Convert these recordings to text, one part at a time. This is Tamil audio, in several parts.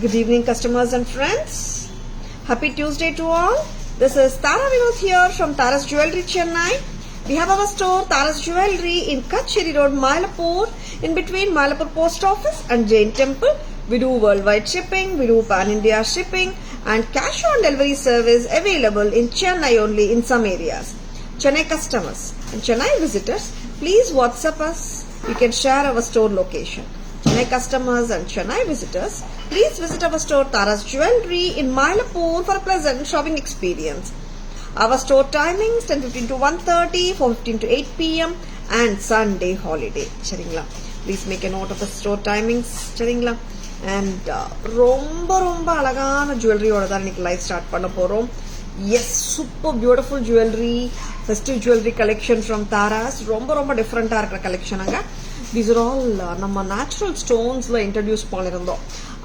Good evening, customers and friends. Happy Tuesday to all. This is Tara Vinod here from Tara's Jewelry, Chennai. We have our store Tara's Jewelry in Kacheri Road, Mylapore, in between Mylapore Post Office and Jain Temple. We do worldwide shipping, we do pan-India shipping and cash on delivery service available in Chennai only in some areas. Chennai customers and Chennai visitors, please WhatsApp us. You can share our store location. Chennai customers and Chennai visitors, please visit our store Tara's Jewelry in Mylapore for a pleasant shopping experience. Our store timings 10:15 to 1:30, 4:15 to 8 p.m. and Sunday holiday. சரிங்களா? Please make a note of the store timings. சரிங்களா? And ரொம்ப அழகான ஜுவல்லரியோட தான் இன்னைக்கு லைவ் ஸ்டார்ட் பண்ண போறோம். Yes, super beautiful jewellery, festive jewellery collection from Taras. ரொம்ப டிஃப்ரெண்டா இருக்கிற கலெக்ஷனுங்க. These are all நம்ம நேச்சுரல் ஸ்டோன்ஸ்ல இன்ட்ரடியூஸ் பண்ணியிருந்தோம்.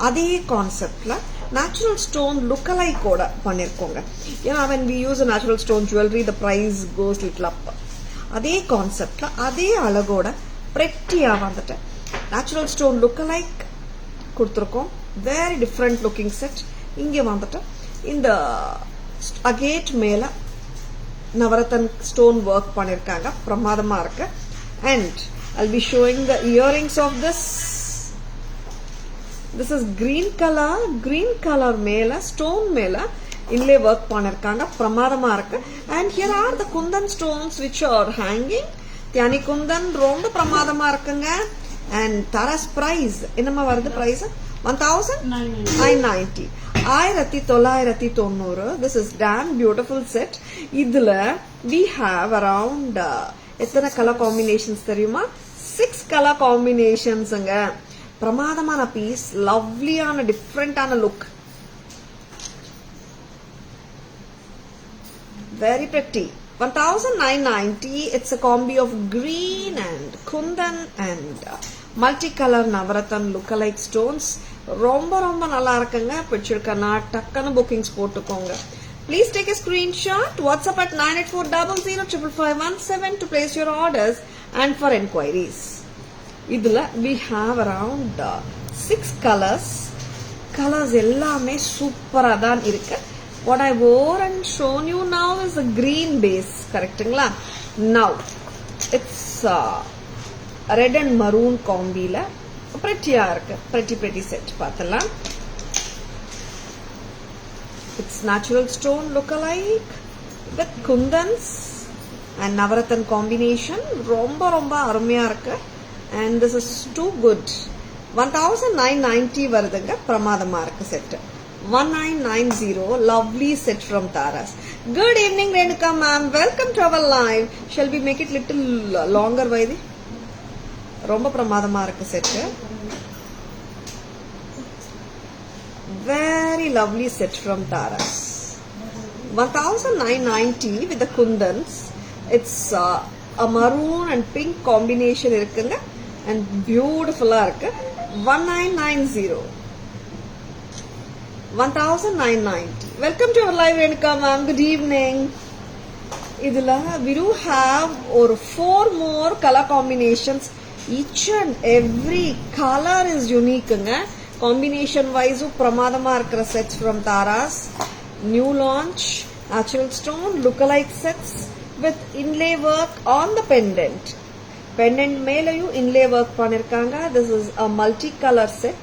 அதே கான்செப்ட்ல நேச்சுரல் ஸ்டோன் லுக்கலைக்கோட பண்ணிருக்கோங்க. ஏன்னா when we use a natural stone jewelry the price goes little up. அதே கான்செப்ட்ல அதே அழகோட பிரெட்டியா வந்துட்டு நேச்சுரல் ஸ்டோன் லுக்கலைக் கொடுத்துருக்கோம். Very different looking set. இங்கே வந்துட்டு இந்த அகேட் மேல நவரத்தன் ஸ்டோன் ஒர்க் பண்ணிருக்காங்க. பிரமாதமா இருக்கு. And I'll be showing the earrings of this. This is green color மேல stone மேல inlay work பண்ணிருக்காங்க. பிரமாதமா இருக்கு. And here are the kundan stones which are hanging. தியானி Kundan ரொம்ப பிரமாதமா இருக்குங்க. And Tara's price என்னமா வருது price? 1990. 1990. This is damn beautiful set. இதுல we have around எத்தனை கலர் காம்பினேஷன்ஸ் தெரியுமா? 6 கலர் காம்பினேஷன்ஸ்ங்க. பிரமாதமான பீஸ், லவ்லியான டிஃப்ரெண்டான look, very pretty. 1990. It's a combi of green and kundan and multicolor navarathan lookalike stones. ரொம்ப நல்லா இருக்குங்க. பிடிச்சிருக்கனா டக்குன்னு புக்கிங்ஸ் போட்டுக்கோங்க. Please take a screenshot. WhatsApp at 9840055517 to place your orders and for enquiries. இதுல we have around 6 colors. Colors எல்லாமே சூப்பரா தான் இருக்கு. What I wore and shown you now is a green base. கரெக்ட்டுங்களா? Now it's red and maroon combiல prettyயா இருக்கு. Pretty set பார்த்தலாம். It's natural stone lookalike with kundans and navarathan combination. ரொம்ப அருமையா இருக்கு. And this is too good. 1990 வருதுங்க. பிரமாதமா இருக்கு set. 1990. Lovely set from Taras. Good evening Renuka ma'am. Welcome to our live. Shall we make it little longer Vaidi? ரொம்ப பிரமாதமா இருக்கு set. Very lovely set from Taras. 1990 with the kundans. It's a maroon and pink combination இருக்குங்க. And beautiful-ஆ இருக்கு. 1990. 1990. Welcome to our live Renuka ma'am. Good evening. இதுல we do have or 4 more color combinations. Each and every color is unique-ங்க. Combination wise பிரமாதமா இருக்கிற sets from Taras. New launch natural stone lookalike sets with inlay work on the pendant. Pendant மேலயும் inlay work பண்ணிருக்காங்க. This is a multi-color set.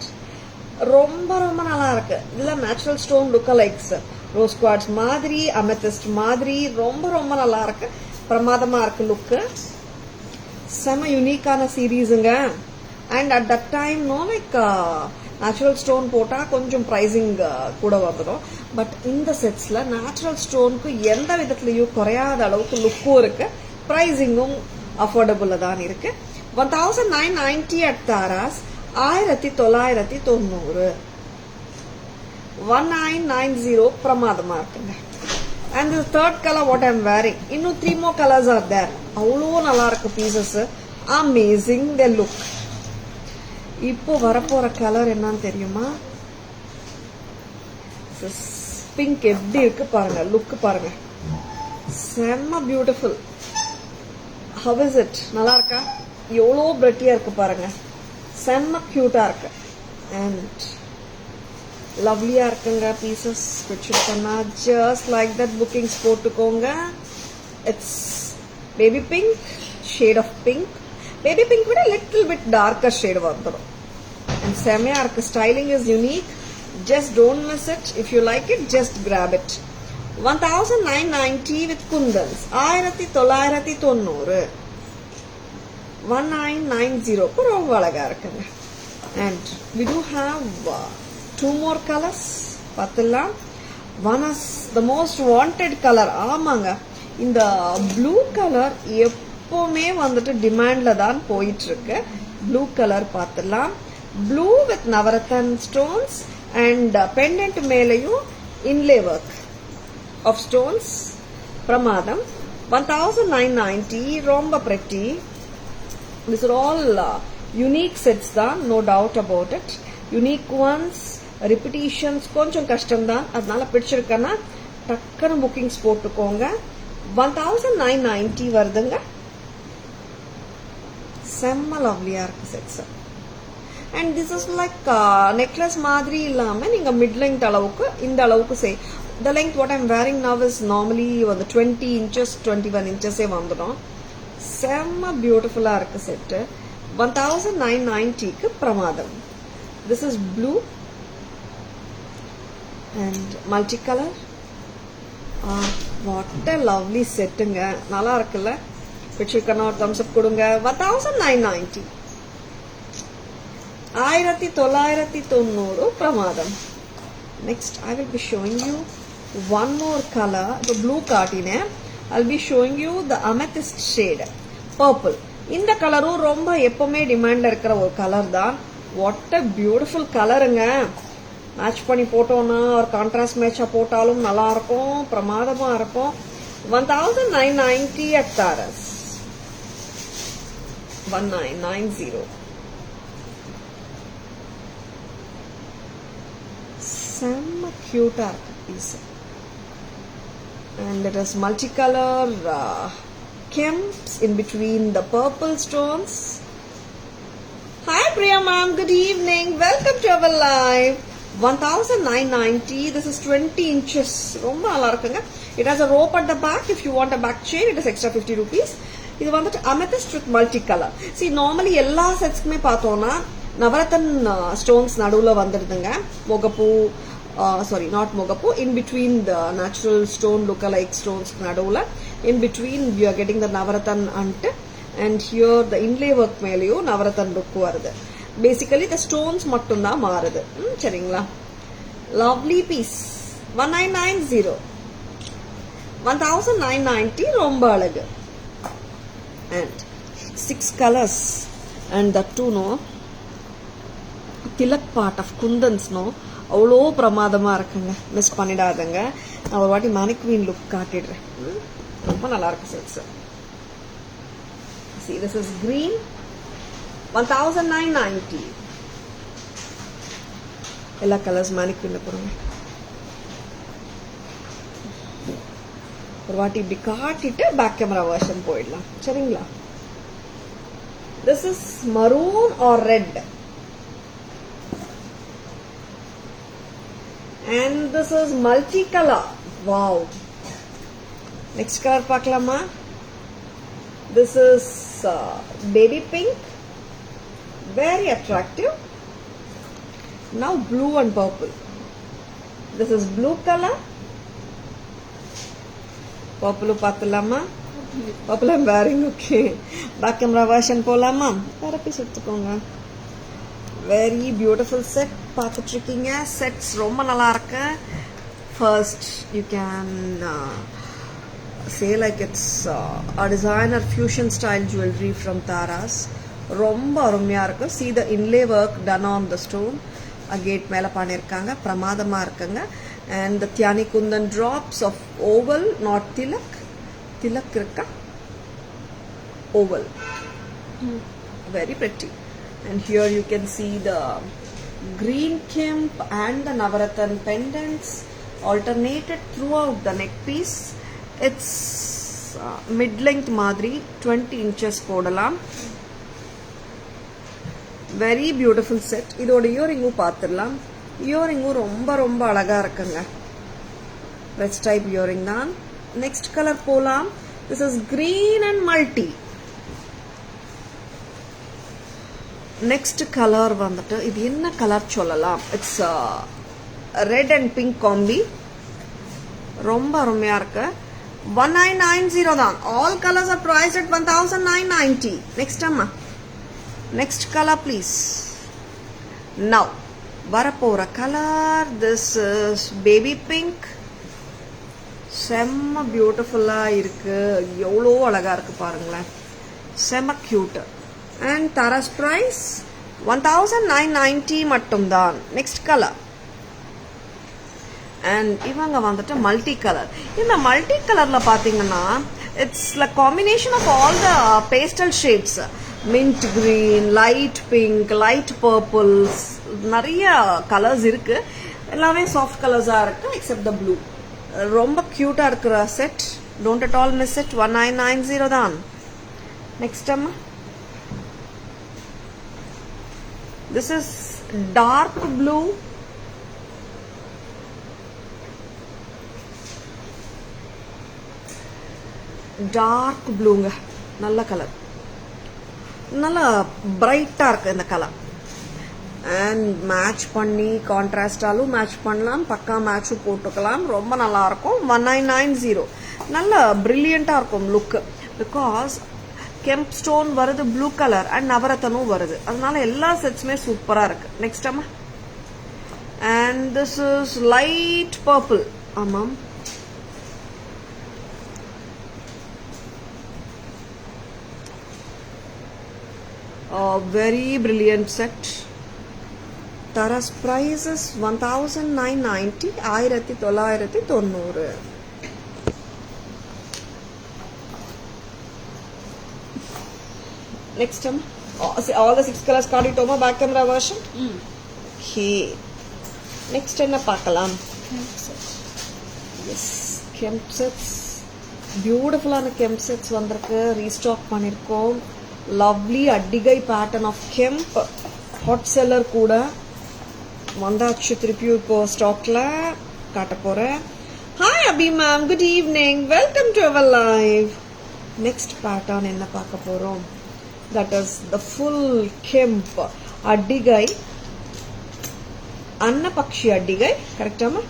ரொம்ப நல்லா இருக்கு. இதுல natural stone lookalikes rose quartz மாதிரி amethyst மாதிரி ரொம்ப நல்லா இருக்கு. பிரமாதமா இருக்கு லுக். செம யூனிக்கான சீரீஸ்ங்க. And at that time no like natural stone போட்டா கொஞ்சம் பிரைசிங் கூட வந்துடும். பட் இந்த செட்ஸ்ல நேச்சுரல் ஸ்டோனுக்கு எந்த விதத்திலையும் குறையாத அளவுக்கு லுக்கும் இருக்கு. பிரைசிங்கும் அஃபோர்டபுளா தான் இருக்கு. 1990 at Taras. 1990. 1990 பிரமாதமா இருக்குங்க. And the third color what I am wearing. இன்னும் 3 more colors are there. அவ்வளோ நல்லா இருக்கு பீசஸ். Amazing the look. இப்போ வரப்போற கலர் என்னன்னு தெரியுமா? பிங்க் எப்படி இருக்கு பாருங்க. லுக் பாருங்க. செம்ம பியூட்டிஃபுல். How is it? நல்லா இருக்கா? எவ்வளோ பிரெட்டியா இருக்கு பாருங்க. செம்ம கியூட்டா இருக்கு. And லவ்லியாக இருக்குங்க பீசஸ் பிடிச்சிருக்கேன்னா ஜஸ்ட் லைக் தட் புக்கிங்ஸ் போட்டுக்கோங்க. It's baby pink, shade of pink. Baby pink விட லிட்டில் பிட் டார்க்கர் ஷேடு வந்துடும். அண்ட் செமையாக இருக்குது. Styling is unique. Just don't miss it. If you like it just grab it. 1990 with kundans. 1990. 1990 ரொம்ப அழகா இருக்குங்க. And we do have two more colors. பார்த்தலாம். One is the most wanted color. ஆமாங்க, இந்த ப்ளூ கலர் எப்பவுமே வந்துட்டு டிமாண்ட்ல தான் போயிட்டு இருக்கு. ப்ளூ கலர் பார்த்தலாம். Blue with navratan stones and pendant மேலையும் இன்லே work of stones. Pramadam. 1990. Romba pretty. These are all unique sets தான், no doubt about it. Unique ones, repetitions கொஞ்சம் கஷ்டம் தான். அதனால பிடிச்சிருக்கேன்னா டக்குனு புக்கிங்ஸ் போட்டுக்கோங்க. 1990 வருதுங்க. செம்ம லவ்லியா இருக்கு sets. And this is like necklace மாதிரி இல்லாம நீங்க மிட் லெங்த் அளவுக்கு இந்த அளவுக்கு the length what I'm wearing now is normally 20 inches 21 inches வந்துடும். செம்ம பியூட்டிஃபுல்லா இருக்கு செட். 1990க்கு பிரமாதம். This is blue and multicolor. What a lovely செட்டுங்க. நல்லா இருக்குல்ல? பிடிச்சிருக்கனா ஒரு thumbs up கொடுங்க. 1990. 1990 பிரமாதம். Next I will be showing you one more color. The blue காட்டினே. I'll be showing you the amethyst shade, purple. இந்த கலரும் ரொம்ப எப்பவுமே டிமாண்ட்ல இருக்கிற ஒரு கலர் தான். வாட் a beautiful கலருங்க. மேட்ச் பண்ணி போட்டோம்னா ஒரு கான்ட்ராஸ்ட் மேட்சா போட்டாலும் நல்லா இருக்கும், பிரமாதமா இருக்கும். 1990 at Taras. 1990. செம்ம கியூட்டா இருக்கு piece. And it is multicolor kemps in between the purple stones. Hi Priya ma'am, good evening. Welcome to our live. 1990. This is 20 inches. ரொம்ப நல்லா இருக்குங்க. It has a rope at the back. If you want a back chain, it is extra 50 rupees. இது வந்துட்டு amethyst with multicolor. See, normally எல்லா செட்ஸ்க்குமே பார்த்தோம்னா நவரத்தன் ஸ்டோன்ஸ் நடுவில் வந்துடுதுங்க. முகப்பூ, sorry, not mogapu, in between the natural stone lookalike stones nadula, in between we are getting the navaratan ante, and here the inlay work melayo navaratan look varudhu. Basically the stones mattum da marudhu. Seringla, lovely piece. 1990. 1990 romba alagu. And 6 colors, and that too no tilak part of kundans no அவ்வளோ பிரமாதமாக இருக்குங்க. மிஸ் பண்ணிடாதுங்க. நான் ஒரு வாட்டி மேனிக்வீன் லுக் காட்டிடுறேன். ரொம்ப நல்லா இருக்கு sets. See, this is green. 1990. எல்லா கலர்ஸ் மேனிக்வீன்ல போடுங்க. ஒரு வாட்டி இப்படி காட்டிட்டு பேக் கேமரா வெர்ஷன் போயிடலாம். சரிங்களா? This is maroon or red. And this is multicolor. Wow. Next color பார்க்கலாமா? This is baby pink. Very attractive. Now blue and purple. This is blue color. Purple பார்த்தலாமா? Purple I'm wearing. Okay. Back camera version போலாமா? வேற பீஸ் எடுத்துக்கோங்க. Very beautiful set. பார்த்துட்டு இருக்கீங்க. செட்ஸ் ரொம்ப நல்லா இருக்கு. First you can say like it's a designer fusion style jewelry from Taras. ரொம்ப அருமையா இருக்கு. See the inlay work done on the stone. Agate மேல பண்ணிருக்காங்க. பிரமாதமா இருக்குங்க. And the Thyani Kundan drops of oval, not tilak. Tilak இருக்கா? Oval. Very pretty. And here you can see the green kemp and the navaratan pendants alternated throughout the neck piece. It's mid length madri, 20 inches போடலாம். Very beautiful set. இதோட earring பார்த்திடலாம். இயரிங்கும் ரொம்ப ரொம்ப அழகா இருக்குங்க. ரெட் டைப் இயரிங் தான். நெக்ஸ்ட் கலர் போலாம். This is green and multi. Next colour வந்துட்டு இது என்ன கலர் சொல்லலாம்? It's red and pink combi. ரொம்ப அருமையா இருக்கு. 1990 தான். All colours R priced at 1990. Next அம்மா, நெக்ஸ்ட் கலர் ப்ளீஸ். நவ் வரப்போற colour this is baby pink. செம்ம பியூட்டிஃபுல்லா இருக்கு. எவ்வளோ அழகா இருக்கு பாருங்களேன். செம்ம கியூட். அண்ட் தாராஸ் பிரைஸ் 1990 மட்டும்தான். Next colour. அண்ட் இவங்க வந்துட்டு மல்டி கலர். இந்த மல்டி கலர்ல பாத்தீங்கன்னா it's like combination of all the pastel shades. Mint green, light pink, light purples, நிறைய கலர்ஸ் இருக்கு. எல்லாமே சாஃப்ட் கலர்ஸா இருக்கு எக்ஸப்ட் த ப்ளூ. ரொம்ப கியூட்டா இருக்கிற set. Don't at all miss it. 1990 தான். நெக்ஸ்ட் அம்மா, this is dark blue. Dark ப்ளூங்க. நல்ல கலர், நல்லா பிரைட்டா இருக்கு இந்த கலர். அண்ட் மேட்ச் பண்ணி கான்ட்ராஸ்டாலும் மேட்ச் பண்ணலாம், பக்கா மேட்சும் போட்டுக்கலாம். ரொம்ப நல்லா இருக்கும். 1990. நல்ல பிரில்லியண்டா இருக்கும் லுக். பிகாஸ் கெம்ப் ஸ்டோன் வருது ப்ளூ கலர் அண்ட் நவரத்தனும் வருது. அதனால எல்லா செட்ஸுமே சூப்பரா இருக்கு. நெக்ஸ்ட் அம்மா, and this is light purple. ஆமாம், very brilliant set. Tara's price is 1990. 1990. Next time, all the 6 colors காட்டிட்டோமா back camera version? Okay. Next என்ன பார்க்கலாம்? Yes, kemp sets. பியூட்டிஃபுல்லான கெம்ப் செட்ஸ் வந்திருக்கு. ரீஸ்டாக் பண்ணியிருக்கோம். லவ்லி அட்டிகை pattern of kemp. Hot seller கூட வந்தாச்சு. திருப்பியும் இப்போ ஸ்டாக்ல காட்ட போறேன். Hi Abhi ma'am, good evening, welcome to our live. Next pattern என்ன பார்க்க போறோம்? That is the full kemp அட்டிகை. அன்னபக்ஷி அட்டிகை கரெக்டாமா?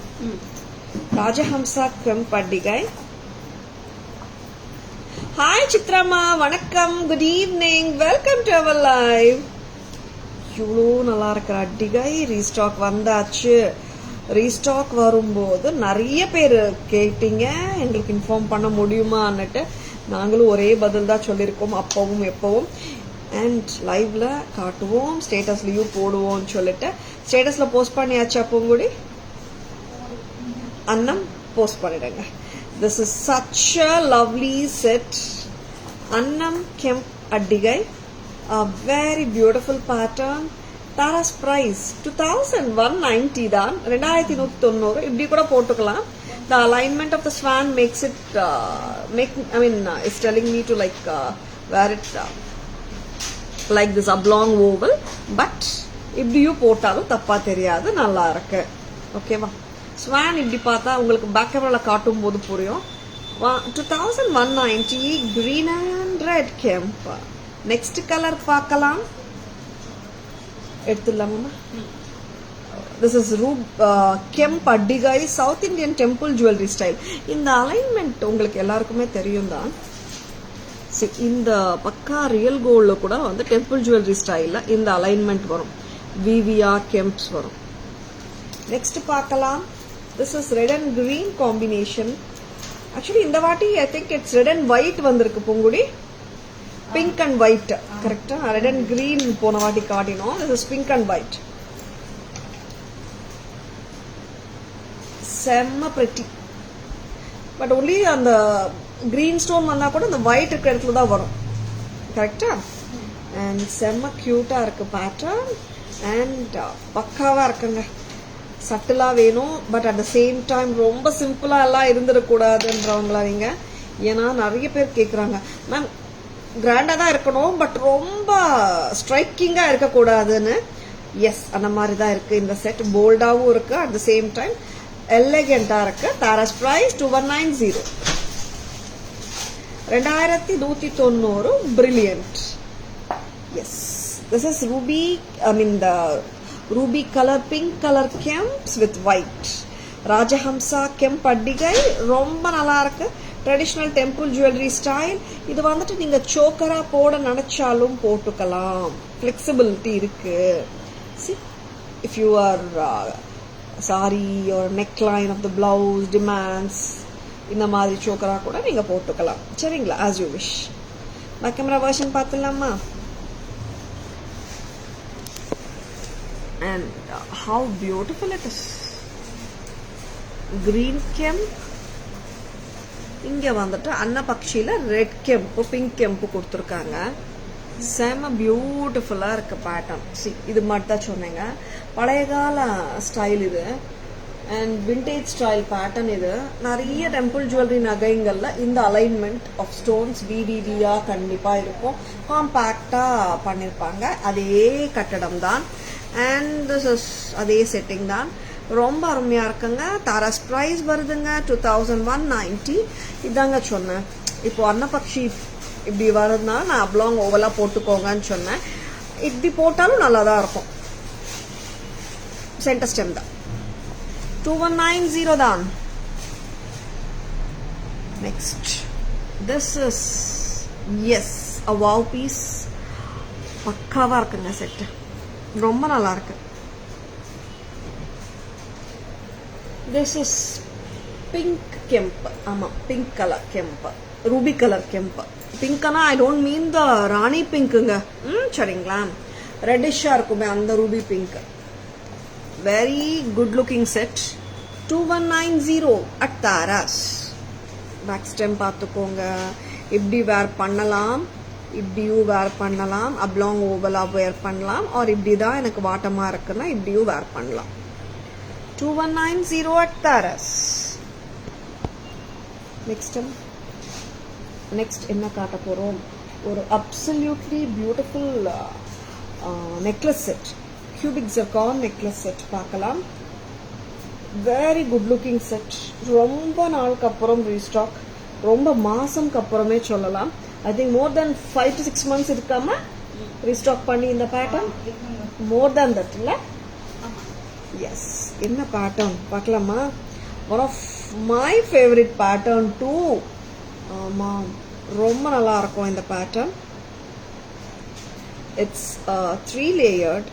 ராஜஹம்சா கெம்ப் அட்டிகை. ஹாய் சித்ராமா, வணக்கம், good evening, welcome to our live. இவ்வளோ நல்லா இருக்கிற அட்டிகை ரீஸ்டாக் வந்தாச்சு. ரீஸ்டாக் வரும்போது நிறைய பேர் கேட்டீங்க எங்களுக்கு இன்ஃபார்ம் பண்ண முடியுமான்னுட்டு. நாங்களும் ஒரே பதில் தான் சொல்லியிருக்கோம் அப்பவும் எப்பவும். அண்ட் லைவ்ல காட்டுவோம், ஸ்டேட்டஸ்லயும் போடுவோம்னு சொல்லிட்டு ஸ்டேட்டஸ்ல போஸ்ட் பண்ணியாச்சு. அப்பவும் கூட அன்னம் போஸ்ட் பண்ணிடுங்க. This is such a lovely set. Annam Kemp Addigai. A very beautiful pattern. Tara's price 2190 தான். 2190. இப்படி கூட போட்டுக்கலாம். The alignment of the swan makes it it's telling me to wear it like this oblong oval. But இப்படியும் போட்டாலும் தப்பா தெரியாது, நல்லா இருக்கு. ஓகேவா? ஸ்வான் இப்படி பார்த்தா உங்களுக்கு பேக் கேமரால காட்டும் போது புரியும். 2190 green and red kemp. Next colour பார்க்கலாம். எடுத்துடலாமா? திஸ் இஸ் கெம்ப் அட்டிகை, South Indian temple jewellery style. இந்த அலைன்மெண்ட் உங்களுக்கு எல்லாருக்குமே தெரியும் தான். இந்த பக்கா ரியல் கோல்ட்ல கூட வந்து டெம்பிள் ஜுவல்லரி ஸ்டைல்ல இந்த அலைன்மெண்ட் வரும். விவியா கெம்ப்ஸ் வரும். நெக்ஸ்ட் பார்க்கலாம். This is red and green combination. Actually இந்த வாட்டி I think it's red and white வந்திருக்கு பொங்குடி. Pink and white கரெக்டா? red and green போன வாட்டி காட்டினோம். This is pink and white. செம்ம pretty. But only அந்த green stone வந்தா கூட அந்த white இருக்கிற இடத்துல தான் வரும். கரெக்டா? And செம்ம கியூட்டா இருக்கு பேட்டர்ன். And பக்காவா இருக்குங்க. சட்டிலா வேணும், but at the same time ரொம்ப சிம்பிளா எல்லாம் இருந்துடக்கூடாதுன்றவங்களா நீங்க. ஏன்னா நிறைய பேர் கேட்குறாங்க, மேம் கிராண்டா தான் இருக்கணும் பட் ரொம்ப ஸ்ட்ரைக்கிங்கா இருக்கக்கூடாதுன்னு. எஸ் அந்த மாதிரி தான் இருக்கு இந்த செட். போல்டாவும் இருக்கு, அட் த சேம் டைம் எலகண்டா இருக்கு. Taras price 2190. 2190. Brilliant. Yes, this is ruby, the ruby color, pink color kemps with white. ராஜஹம்சா கெம்ப் அட்டிகை ரொம்ப நல்லா இருக்கு. Traditional temple jewellery style. இது வந்துட்டு நீங்க சோக்கரா போட நினைச்சாலும் போட்டுக்கலாம், ஃபிளெக்சிபிலிட்டி இருக்கு. See, if you are saree or neckline of the blouse demands, இந்த மாதிரி சோக்கரா கூட நீங்க போட்டுக்கலாம். சரிங்களா, as you wish. Back camera version பார்த்துலாமா? And how beautiful it is. Green kemp. இங்க வந்துட்டு அன்னபக்ஷில ரெட் கெம்ப், பிங்க் கெம்ப் கொடுத்துருக்காங்க. செம பியூட்டிஃபுல்லா இருக்கு பேட்டர்ன். இது மட்டும் தான் சொன்னேங்க, பழைய கால ஸ்டைல் இது. அண்ட் விண்டேஜ் ஸ்டைல் பேட்டர்ன் இது. நிறைய டெம்பிள் ஜுவல்லரி நகைங்கள்ல இந்த அலைன்மெண்ட் ஆஃப் ஸ்டோன்ஸ் விவிவியா கண்டிப்பா இருக்கும். காம்பேக்டா பண்ணிருப்பாங்க. அதே கட்டடம் தான். அண்ட் திஸ் இஸ் அதே செட்டிங் தான். ரொம்ப அருமையா இருக்குங்க. தாராஸ் பிரைஸ் வருதுங்க 2190. இதாங்க சொன்னேன். இப்போ அன்னபக்ஷி இப்படி வருதுன்னா நான் அப்லாங் ஓவலா போட்டுக்கோங்கன்னு சொன்னேன். இப்படி போட்டாலும் நல்லா தான் இருக்கும். சென்டர் ஸ்டெம் தான். 2190 தான். Next this is as a wow piece. பக்காவா இருக்குங்க செட். ரொம்ப நல்லா இருக்கு. This is pink kemp. ஆமா, pink colour kemp, ruby colour kemp. பிங்க்னா ஐ டோன்ட் மீன் த ராணி பிங்க்குங்க. சரிங்களா, ரெட்டிஷா இருக்குமே அந்த ruby pink. Very good looking set. 2190 at தாராஸ். பேக் ஸ்டெம் பார்த்துக்கோங்க. இப்படி வேர் பண்ணலாம், இப்படியும் வேர் பண்ணலாம், அப்லாங் ஓவலா வேர் பண்ணலாம், ஆர் இப்படி தான் எனக்கு வாட்டமா இருக்குன்னா இப்படியும் வேர் பண்ணலாம். 2190 at Taras. நெக்ஸ்ட் என்ன காட்ட போறோம்? ஒரு absolutely beautiful necklace set, cubic zircon necklace set பார்க்கலாம். Very good looking set. ரொம்ப நாளுக்கு அப்புறம் ரீஸ்டாக், ரொம்ப மாசம்க்கு அப்புறமே சொல்லலாம். I think more than 5 to 6 months இருக்காம ரீஸ்டாக் பண்ணி இந்த பேட்டர்ன். மோர் தென் தட் இல்ல? எஸ். என்ன பேட்டர்ன் பார்க்கலாமா? One of my favourite pattern too. ஆமா, ரொம்ப நல்லா இருக்கும் இந்த pattern. It's 3 layered,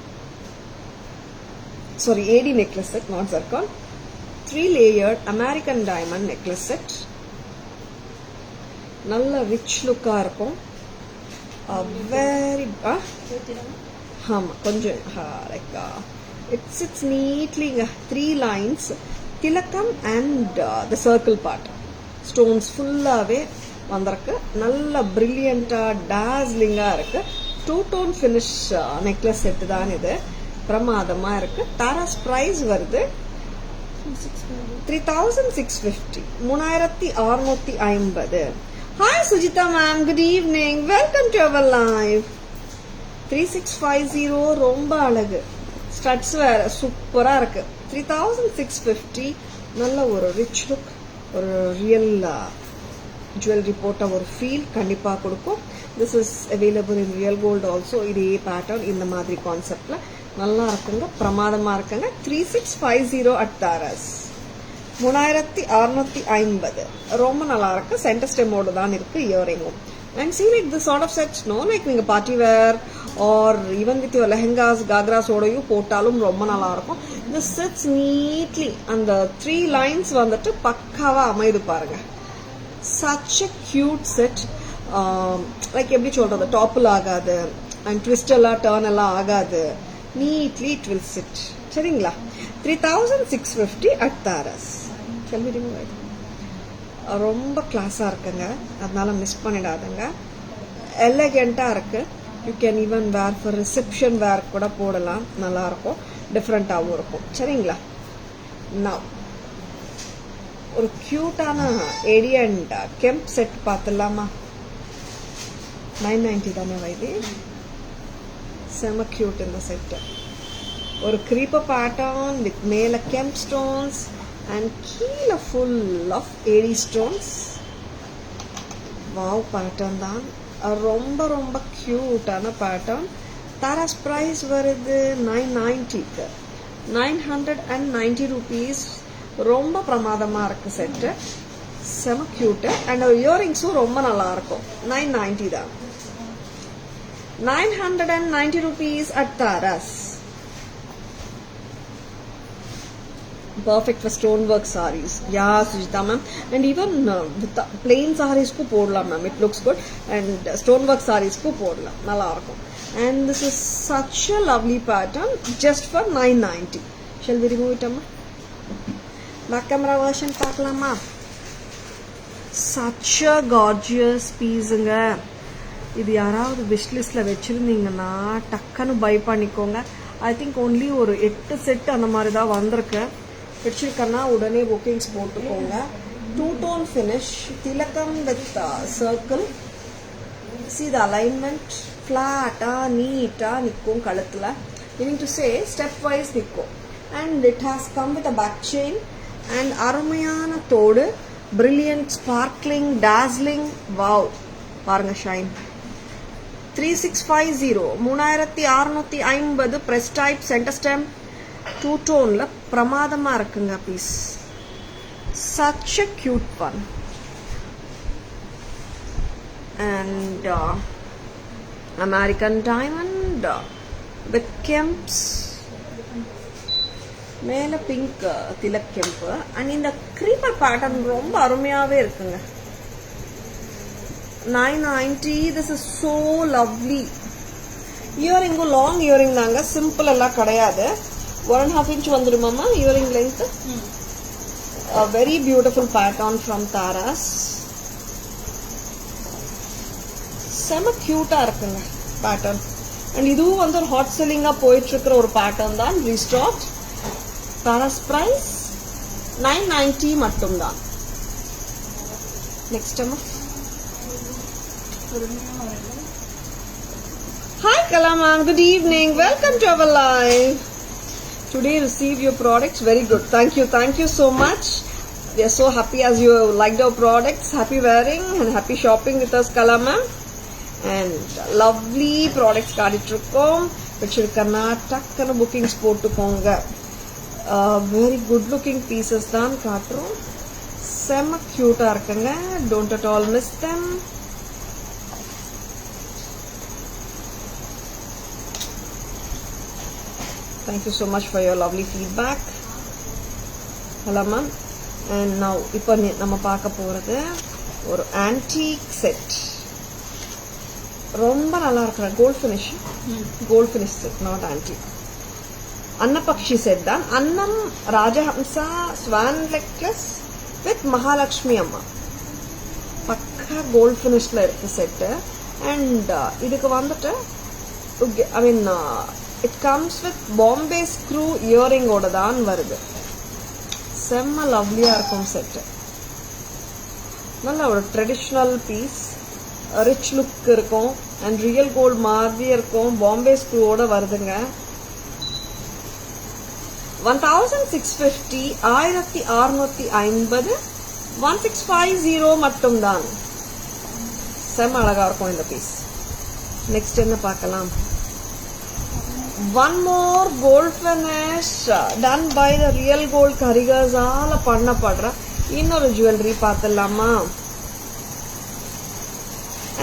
sorry, AD necklace set, not zircon. 3 layered American diamond necklace set. நல்ல ரிச் லுக்கா இருக்கும். வெரி ஆமா, கொஞ்சம் like it sits neatly. 3 lines, திலக்கம் and the circle part. Stones ஃபுல்லாவே வந்திருக்கு. நல்ல பிரில்லியண்டா டாஸ்லிங்கா இருக்கு. 2-tone finish நெக்லஸ் செட் தான் இது. பிரமாதமா இருக்கு. தாராஸ் பிரைஸ் வருது 3650. 3650. Hi Sujita ma'am, good evening. Welcome to our live. 3650 ரொம்ப அழகு. ஸ்டட்ஸ் வேற சூப்பரா இருக்கு. 3650. நல்ல ஒரு ரிச் லுக், ஒரு ரியல் ஜுவல்லரி போட்ட ஒரு ஃபீல் கண்டிப்பா கொடுக்கும். This is available in real gold also. இதே பேட்டர்ன் இந்த மாதிரி கான்செப்ட்ல நல்லா இருக்குங்க, பிரமாதமா இருக்குங்க. 3650 அட் தாராஸ். 3650. ரொம்ப நல்லா இருக்கு. சென்டர் ஸ்டெம்மோட தான் இருக்கு இயரிங்கும். And see, like this sort of sets, no, like நீங்க party wear or even with your lehengas, gagras ஓடையும் போட்டாலும் ரொம்ப நல்லா இருக்கும். This sits neatly. அந்த 3 lines வந்துட்டு பக்காவா அமைது பாருங்க. Such a cute set. Like எப்படி சொல்றது, டாப்பிள் ஆகாது and twist எல்லாம் டர்ன் எல்லாம் ஆகாது. Neatly it will sit. சரிங்களா? 3650 at Taras. Shall we remove it? ரொம்ப கிளாஸா இருக்குங்க, அதனால மிஸ் பண்ணிடாதுங்க. எலகண்டா இருக்கு. You can even wear for reception wear கூட போடலாம். நல்லா இருக்கும், டிஃப்ரெண்டாகவும் இருக்கும். சரிங்களா? நவ் ஒரு கியூட்டான ஏடி அண்ட் கெம்ப் செட் பார்த்துடலாமா? 990 தானே வைதி. செம கியூட் இந்த செட்டு. ஒரு creeper pattern with மேல kemp stones and கீழ full of AD stones. Wow pattern தான், ரொம்ப ரொம்ப cute-ஆன pattern. Tara's price வருது 990 990 rupees. ரொம்ப பிரமாதமா இருக்கு செட்டு, செம கியூட். அண்ட் இயரிங்ஸும் ரொம்ப நல்லா இருக்கும். 990 தான், 990 rupees at Tara's. Perfect for stonework sarees. Yeah, Sujita ma'am. And even with plain sarees ku podlam ma'am. It looks good. And stonework sarees ku podlam. Nalla irukum. And this is such a lovely pattern just for 990. Shall we remove it amma? Back camera version பார்க்கலாமா? Such a gorgeous pieceங்க. இது யாராவது விஷ் லிஸ்ட்ல வச்சிருந்தீங்கன்னா டக்குன்னு பை பண்ணிக்கோங்க. ஐ திங்க் ஒன்லி ஒரு 8 செட் அந்த மாதிரி தான் வந்திருக்கு. வச்சிருக்கேன்னா உடனே புக்கிங்ஸ் போட்டுக்கோங்க. 2-tone finish, திலக்கம் with circle. See the alignment, flat-ஆ நீட்டா நிற்கும் கழுத்துல. Meaning to say step wise நிற்கும். And it has come with a back chain and அருமையான தோடு, brilliant, sparkling, dazzling. Wow, பாருங்க shine. 3650 3650 press type center stem 2-toneல பிரமாதமா இருக்குங்க piece. Such a cute one. And American diamond with kemps, மேல பிங்க் திலக் கெம்ப். அண்ட் இந்த creeper pattern ரொம்ப அருமையாவே இருக்குங்க. 990. This is so lovely. Earring long earring தாங்க, சிம்பிள் எல்லாம் கிடையாது. 1.5 inch வந்துருமாமா earring length. A very beautiful pattern from Tara's. செம கியூட்டா இருக்குங்க பேட்டர்ன். அண்ட் இதுவும் வந்து ஒரு ஹாட் செல்லிங்கா போயிட்டு இருக்கிற ஒரு பேட்டர்ன் தான். ரீஸ்டாக். Tara's price 990 மட்டும்தான். நெக்ஸ்ட் அம்மா. Hi Kalama, good evening. Welcome to our live. Today receive your products. Very good. Thank you so much. We are so happy as you liked our products. Happy wearing and happy shopping with us Kalama. And lovely products காட்டிட்டிருக்கோம். வச்சிருக்கனா டக்குன்னு புக்கிங்ஸ் போட்டுக்கோங்க. வெரி குட் லுக்கிங் பீசஸ் தான் காட்டுறோம். செம்ம கியூட்டா இருக்குங்க. Don't at all miss them. Thank you so much for your lovely feedback. Hello ma'am. And now இப்போ நம்ம பார்க்க போறது ஒரு antique set. ரொம்ப நல்லா இருக்கிற gold finish. Gold finish set, not antique. அன்னபக்ஷி செட் தான். அன்னம், ராஜஹம்சா, ஸ்வான் நெக்லஸ் வித் மகாலட்சுமி அம்மா. பக்கா கோல்ட் ஃபினிஷ்ல இருக்கு செட்டு. அண்ட் இதுக்கு வந்துட்டு I mean it comes with Bombay screw இயரிங்கோட தான் வருது. செம்ம லவ்லியா இருக்கும் செட்டு. நல்ல ஒரு ட்ரெடிஷ்னல் பீஸ், ரிச் லுக் இருக்கும். அண்ட் ரியல் கோல்ட் மாதிரியே இருக்கும். பாம்பே ஸ்க்ரூவோட வருதுங்க. 1650 1650 1650 மட்டும்தான். செம்ம அழகா இருக்கும் இந்த பீஸ். நெக்ஸ்ட் என்ன பார்க்கலாம்? One more gold finish done by the real gold carigars ஆல பண்ணப்படுற இன்னொரு ஜுவல்லரி பார்த்துடலாமா?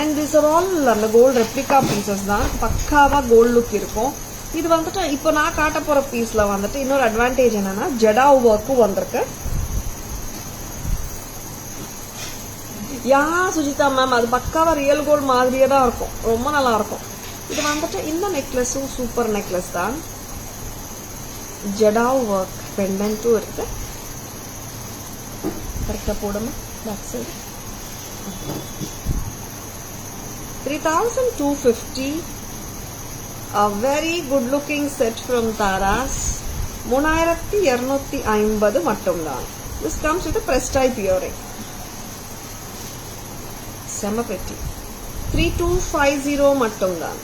And these are all அந்த கோல்ட் ரெப்ளிகா பீசஸ் தான். பக்காவா கோல்ட் லுக் இருக்கும். இது வந்துட்டு இப்போ நான் காட்ட போற பீஸ்ல வந்துட்டு இன்னொரு அட்வான்டேஜ் என்னன்னா ஜடாவ் ஒர்க்கும் வந்திருக்கு. யா சுஜிதா மேம், அது பக்காவா ரியல் கோல்ட் மாதிரியே தான் இருக்கும். ரொம்ப நல்லா இருக்கும். இது வந்துட்டு இந்த நெக்லஸும் சூப்பர் நெக்லஸ் தான். ஜடாவ் ஒர்க் பெண்டன்ட்டும் இருக்கு. கரெக்டா போடுமா? Back side 3250. A very good looking set from Tara's. 3250 மட்டும்தான். This comes with a press type earring. செம பெட்டி. 3250 மட்டும்தான்.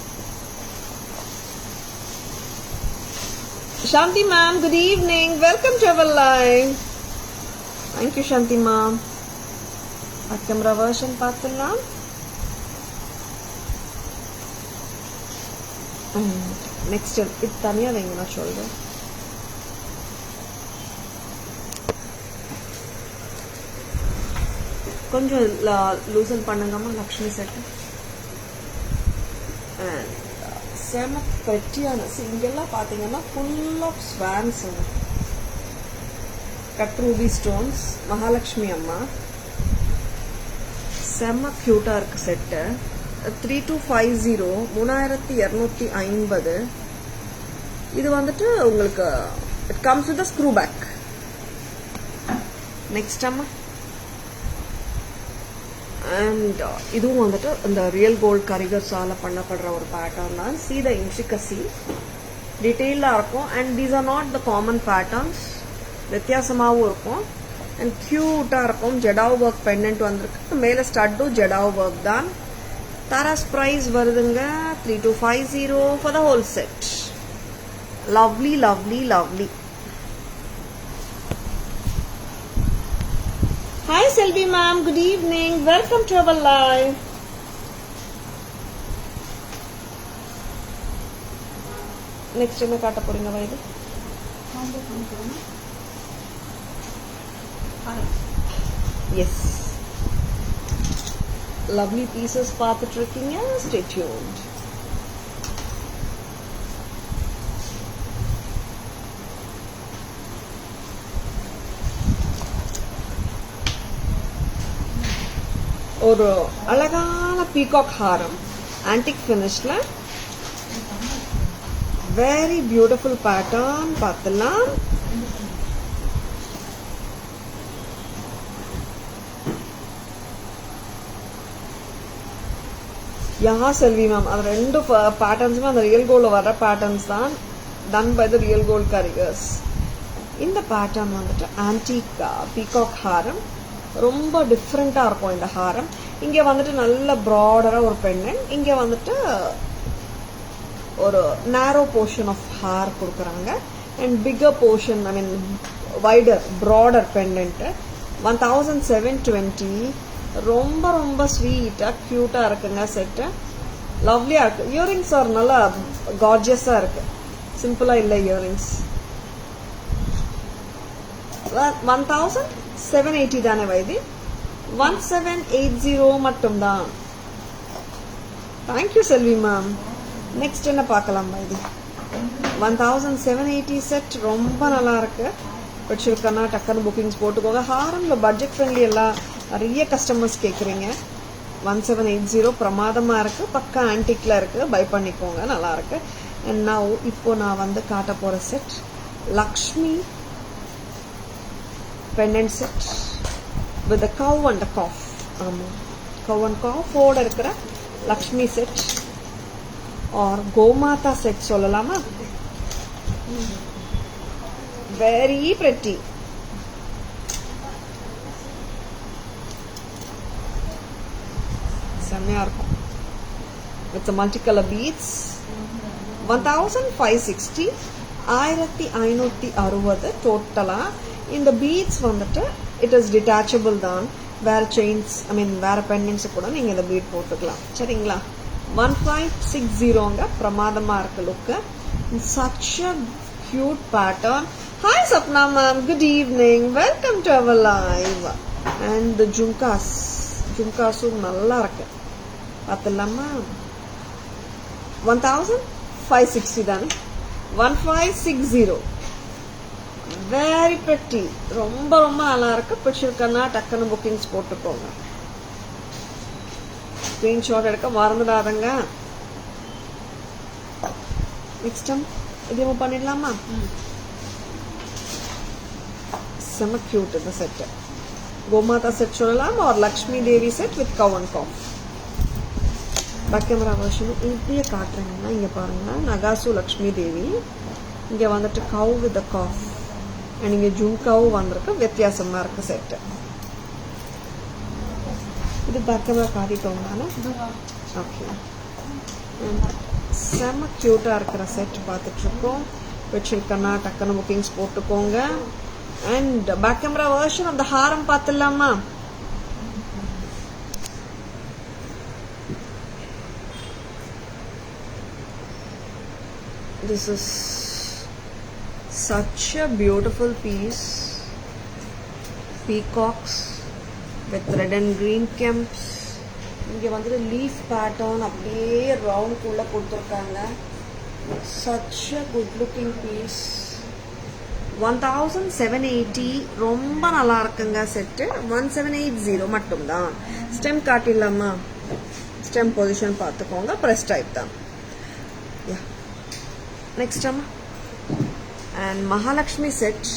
Shanti ma'am, good evening. Welcome to our live. Thank you Shanti ma'am. Camera version பார்த்துலாம். Next இது தனியா வைங்க நான் சொல்றேன். கொஞ்சம் லூசன் பண்ணுங்கம்மா லக்ஷ்மி செட். செம பெட்டியான இங்கெல்லாம் பார்த்தீங்கன்னா full of swans, cut ruby stones, Mahalakshmi அம்மா. செம்ம க்யூட்டாக இருக்கு செட்டு. 3250 3250. இது வந்துட்டு உங்களுக்கு it comes with screw back. Next அம்மா அண்ட் இதுவும் வந்துட்டு இந்த ரியல் கோல்ட் கரிகர்ஸால் பண்ணப்படுற ஒரு பேட்டர்ன் தான். சி த இன்ட்ரிகசி டீட்டெயிலாக இருக்கும். And these are not the common patterns, வித்தியாசமாகவும் இருக்கும் அண்ட் க்யூட்டாக இருக்கும். ஜெடாவ் ஒர்க் பெண்டன்ட் வந்திருக்கு, மேலே ஸ்டட்டும் ஜெடாவ் ஒர்க் தான். தாராஸ் ப்ரைஸ் வருதுங்க 3250 for the whole set. Lovely lovely lovely. Hi Selvi ma'am, good evening. Welcome to our live. Next என்ன காட்ட போறீங்க வைது? Yes. Lovely pieces பார்த்துட்டு இருக்கீங்க. Stay tuned. ஒரு அழகான பீகாக் ஹாரம் ஆன்டிக் ஃபினிஷ்ல, வெரி பியூட்டிஃபுல் பேட்டர்ன் பார்த்துலாம். யா செல்வி மேம், அது ரெண்டு பேட்டர்ன்ஸுமே அந்த ரியல் கோல்டில் வர பேட்டர்ன்ஸ் தான், done by the real gold karigars. இந்த பேட்டர்ன் வந்துட்டு ஆன்டிக் பீகாக் ஹாரம், ரொம்ப டிஃப்ரெண்ட்டாக இருக்கும் இந்த ஹாரம். இங்கே வந்துட்டு நல்ல ப்ராடராக ஒரு பெண்டன்ட், இங்கே வந்துட்டு ஒரு நேரோ போர்ஷன் ஆஃப் ஹேர் கொடுக்குறாங்க and bigger portion, I mean wider broader pendant. 1720. ரொம்ப ரொம்ப ஸ்வீட்டாக க்யூட்டாக இருக்குங்க செட்டு. லவ்லியாக இருக்குது. இயரிங்ஸ் ஆர் நல்லா கார்ஜியஸாக இருக்குது, சிம்பிளாக இல்லை இயரிங்ஸ். 1780 தானே வைதி? 1780 மட்டும்தான். தேங்க்யூ செல்வி மேம். நெக்ஸ்ட் என்ன பார்க்கலாம் வைதி? 1780 செட் ரொம்ப நல்லா இருக்கு. பிடிச்சிருக்கனா டக்குன்னு புக்கிங்ஸ் போட்டுக்கோங்க. ஹாரம்ல பட்ஜெட் ஃப்ரெண்ட்லி எல்லாம் நிறைய கஸ்டமர்ஸ் கேட்குறீங்க. 1780 பிரமாதமாக இருக்கு, பக்கா ஆன்டிக்ல இருக்கு, பை பண்ணிக்கோங்க, நல்லா இருக்கு. அண்ட் நான் இப்போ நான் காட்ட போகிற set Lakshmi pendant set with the cow and the calf. cow and calf ஓட இருக்கிற லக்ஷ்மி செட் ஆர் கோமாதா செட் சொல்லலாமா? Very pretty. செம்மையா இருக்கும். with the multicolor beads. 1560 1560 டோட்டலா. இந்த பீட்ஸ் வந்துட்டு இட் இஸ் டிட்டாச்சபிள் தான். வேற செயின்ஸ், ஐ மீன் வேற பெண்டன்ஸ் கூட நீங்க இந்த பீட் போட்டுக்கலாம், சரிங்களா? 1560ங்க. பிரமாதமா இருக்கு லுக்கு. such a cute pattern. Hi Sapna ma'am, good evening. Welcome to our live. And the ஜும்காஸும் நல்லா இருக்கு, பார்த்துலாமா? 1560 தானே? 1560. Very pretty. ரொம்ப ரொம்ப நல்லா இருக்கு. பிடிச்சிருக்கன்னா டக்குன்னு புக்கிங்ஸ் போட்டுக்கோங்க. ஸ்கிரீன்ஷாட் எடுக்க மறந்துடாதங்க. நெக்ஸ்ட் டைம் இது பண்ணிடலாமா? செம கியூட் இந்த செட்டு. கோமாதா செட் சொல்லலாம் or Lakshmi Devi set with cow and calf. Back camera வெர்ஷனும் இப்படியே காட்டுறீங்கன்னா இங்கே பாருங்க, நகாசு லக்ஷ்மி தேவி, இங்கே வந்துட்டு கவ் வித் காஃப் அண்ட் இங்கே ஜும்காவும் வந்திருக்கு. வித்தியாசமா இருக்கு செட்டு. இது பேக் கேமரா காட்டிட்டோம் தானே? ஓகே. செம்ம க்யூட்டாக இருக்கிற செட் பார்த்துட்ருக்கோம். வச்சிருக்கேன்னா டக்குன்னு புக்கிங்ஸ் போட்டுக்கோங்க. அண்ட் பேக் கேமரா வெர்ஷன் அந்த ஹாரம் பார்த்துடலாமா? This is such a beautiful piece. Peacocks with red and green kemps. இங்கே வந்துட்டு லீஃப் பேட்டர்ன் அப்படியே ரவுண்ட் குள்ள கொடுத்துருக்காங்க. such a good looking piece. 1780 ரொம்ப நல்லா இருக்குங்க செட்டு. 1780 மட்டும்தான். ஸ்டெம் காட்டிடலாமா? ஸ்டெம் பொசிஷன் பார்த்துக்கோங்க. ப்ரெஸ் டைப் தான். நெக்ஸ்ட் அம்மா அண்ட் மகாலட்சுமி செட்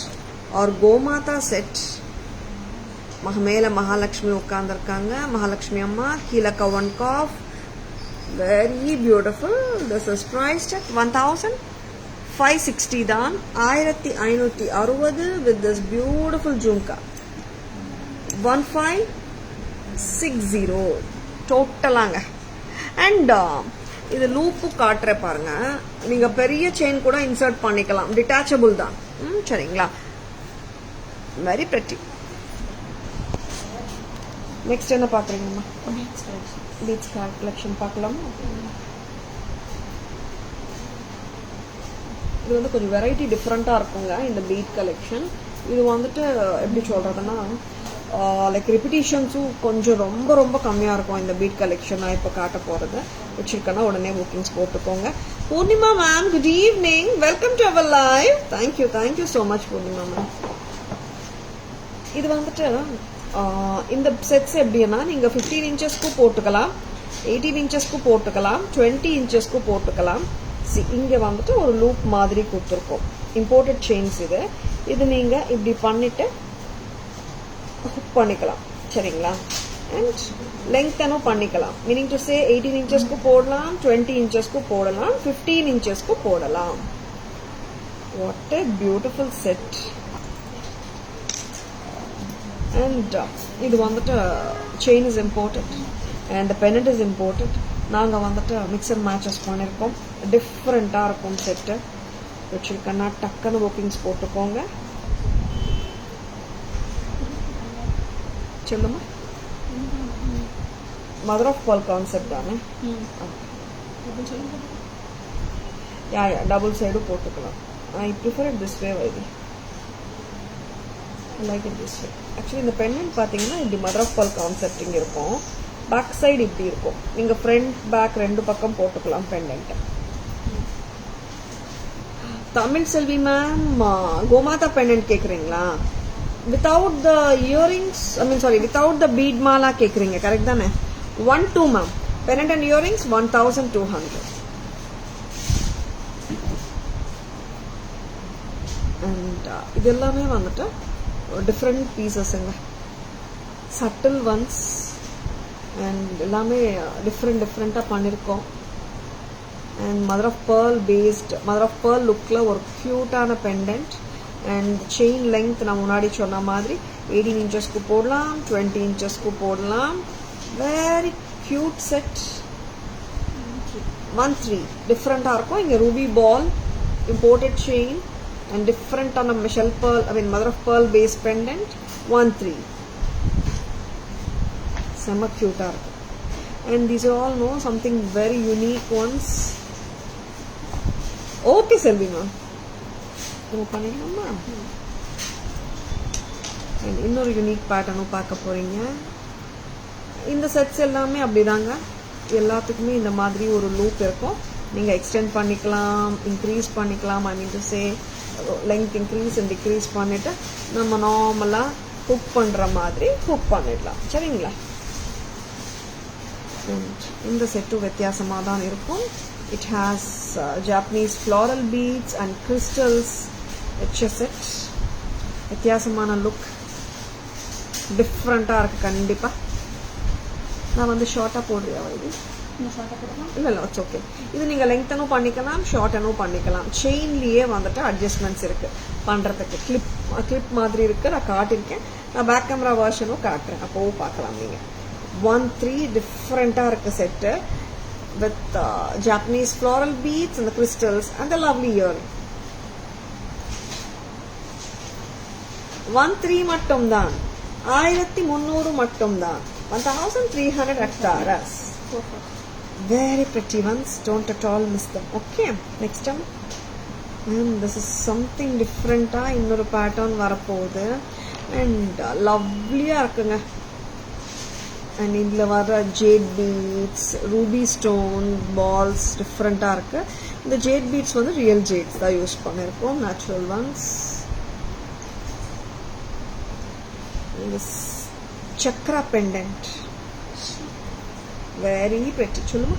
ஆர் கோமாதா செட். மேல மகாலட்சுமி உட்கார்ந்துருக்காங்க. மகாலட்சுமி அம்மா கீழே cow and calf. Very beautiful. This is priced at 1560 தான். 1560 with this beautiful jhumka. 1560 டோட்டலாங்க. And இது லூப்பு காட்டுற பாருங்க. நீங்க பெரிய செயின் கூட இன்சர்ட் பண்ணிக்கலாம். டிட்டாச்சபிள் தான். சரிங்களா? Very pretty. நெக்ஸ்ட் என்ன பாக்குறீங்கம்மா? பீட்ஸ் கலெக்ஷன் பார்க்கலாமா? இது வந்து கொஞ்சம் வெரைட்டி டிஃப்ரெண்டா இருக்குங்க இந்த பீட் கலெக்ஷன். இது வந்துட்டு எப்படி சொல்றதுன்னா லைக் ரிப்பிட்டேஷன்ஸும் கொஞ்சம் ரொம்ப ரொம்ப கம்மியாக இருக்கும் இந்த பீட் கலெக்ஷன். நான் இப்போ காட்ட போகிறது வச்சிருக்கேன்னா உடனே புக்கிங்ஸ் போட்டுக்கோங்க. Purnima ma'am, good evening. Welcome to our live. Thank you so much Purnima ma'am. இது வந்துட்டு இந்த செட்ஸ் எப்படின்னா நீங்கள் 15 இன்ச்சஸ்க்கும் போட்டுக்கலாம், 18 இன்ச்சஸ்க்கும் போட்டுக்கலாம், 20 இன்ச்சஸ்க்கும் போட்டுக்கலாம். இங்கே வந்துட்டு ஒரு லூப் மாதிரி கொடுத்துருக்கோம். இம்போர்ட்டட் செயின்ஸ் இது நீங்கள் இப்படி பண்ணிட்டு ஹுக் பண்ணிக்கலாம். சரிங்களா? அண்ட் லெங்க்த்தனும் பண்ணிக்கலாம். மீனிங் டு சே 18 இன்ச்சஸ்க்கு போடலாம், 20 இன்ச்சஸ்க்கு போடலாம், 15 இன்ச்சஸ்க்கு போடலாம். What a beautiful set. And இது வந்துட்டு chain is imported and Bennett is imported. நாங்கள் வந்துட்டு மிக்ஸ் அண்ட் மேட்சஸ் பண்ணியிருக்கோம். டிஃப்ரெண்ட்டாக இருக்கும் செட்டு. வச்சுருக்கேன்னா டக்குன்னு புக்கிங்ஸ் போட்டுக்கோங்க. சொல்லுமா? மதர் ஆஃப் பால் கான்செப்ட் தானே? டபுள் சைடும் போட்டுக்கலாம். I prefer it this way. Why this like it this way. Actually இந்த பெண்டன்ட் பார்த்தீங்கன்னா இப்படி மதர் ஆஃப் பால் கான்செப்ட் இங்கே இருக்கும். பேக் சைடு இப்படி இருக்கும். நீங்கள் ஃப்ரண்ட் பேக் ரெண்டு பக்கம் போட்டுக்கலாம் pendant. Tamil Selvi ma'am, Gomata pendant கேட்குறீங்களா? Without the earrings, without the bead மாலா கேட்குறீங்க, கரெக்ட் தானே? 1-2 ma'am. Pendant and earrings 1200. And இது எல்லாமே வந்துட்டு டிஃப்ரெண்ட் பீசஸ்ங்க. சட்டில் ஒன்ஸ் அண்ட் எல்லாமே டிஃப்ரெண்ட்டாக பண்ணியிருக்கோம். அண்ட் மதர் ஆஃப் பேர்ல் லுக்கில் ஒரு க்யூட்டான பெண்டன்ட். அண்ட் செயின் லெங்க் நான் முன்னாடி சொன்ன மாதிரி 18 இன்ச்சஸ்க்கு போடலாம், 20 இன்ச்சஸ்க்கு போடலாம். Very cute set. 1-3 டிஃப்ரெண்ட்டாக இருக்கும். இங்கே ruby ball, imported chain and டிஃப்ரெண்ட்டான mother of pearl base pendant. 1-3 செம்ம க்யூட்டாக இருக்கும். And these are all something very unique ones. Okay Selvi ma'am, பண்ணிடலாமா? இன்னொரு யூனிக் பேட்டர்னும் பார்க்க போறீங்க. இந்த செட்ஸ் எல்லாமே அப்படிதாங்க. எல்லாத்துக்குமே இந்த மாதிரி ஒரு லூப் இருக்கும். நீங்க எக்ஸ்டெண்ட் பண்ணிக்கலாம், இன்க்ரீஸ் பண்ணிக்கலாம். I mean to say length increase and decrease பண்ணிட்டு நம்ம நார்மலா ஹுக் பண்ற மாதிரி ஹுக் பண்ணிடலாம். சரிங்களா? இந்த செட்டும் வித்தியாசமாக தான் இருக்கும். It has Japanese floral beads and crystals. Set வித்தியாசமான லுக், டிஃப்ரெண்ட்டாக இருக்குது. கண்டிப்பாக நான் வந்து ஷார்ட்டாக போடுறியா? இது இல்லை இட்ஸ் ஓகே. இது நீங்கள் லெங்க்த்தனும் பண்ணிக்கலாம், ஷார்ட்டனும் பண்ணிக்கலாம். செயின்லேயே வந்துட்டு அட்ஜஸ்ட்மெண்ட்ஸ் இருக்குது பண்ணுறதுக்கு. கிளிப் மாதிரி இருக்குது. நான் காட்டியிருக்கேன். நான் பேக் கேமரா வெர்ஷனும் காட்டுறேன், அப்போவும் பார்க்கலாம் நீங்கள். 1-3 டிஃப்ரெண்ட்டாக இருக்குது set with Japanese floral beads and crystals and the lovely earring. 13 மட்டும்தான். 1300 மட்டும்தான். 1300 at Taras. Very pretty ones. Don't at all miss them. Okay. Next one. And this is something different. இன்னொரு pattern வரப்போகுது. And lovely-ஆ இருக்குங்க. And இதில் வர jade beads, ruby stone, balls different-ஆ இருக்கு. இந்த jade beads வந்து real jades தான் யூஸ் பண்ணியிருக்கோம். Natural ones. This chakra pendant. Very pretty. சொல்லுமா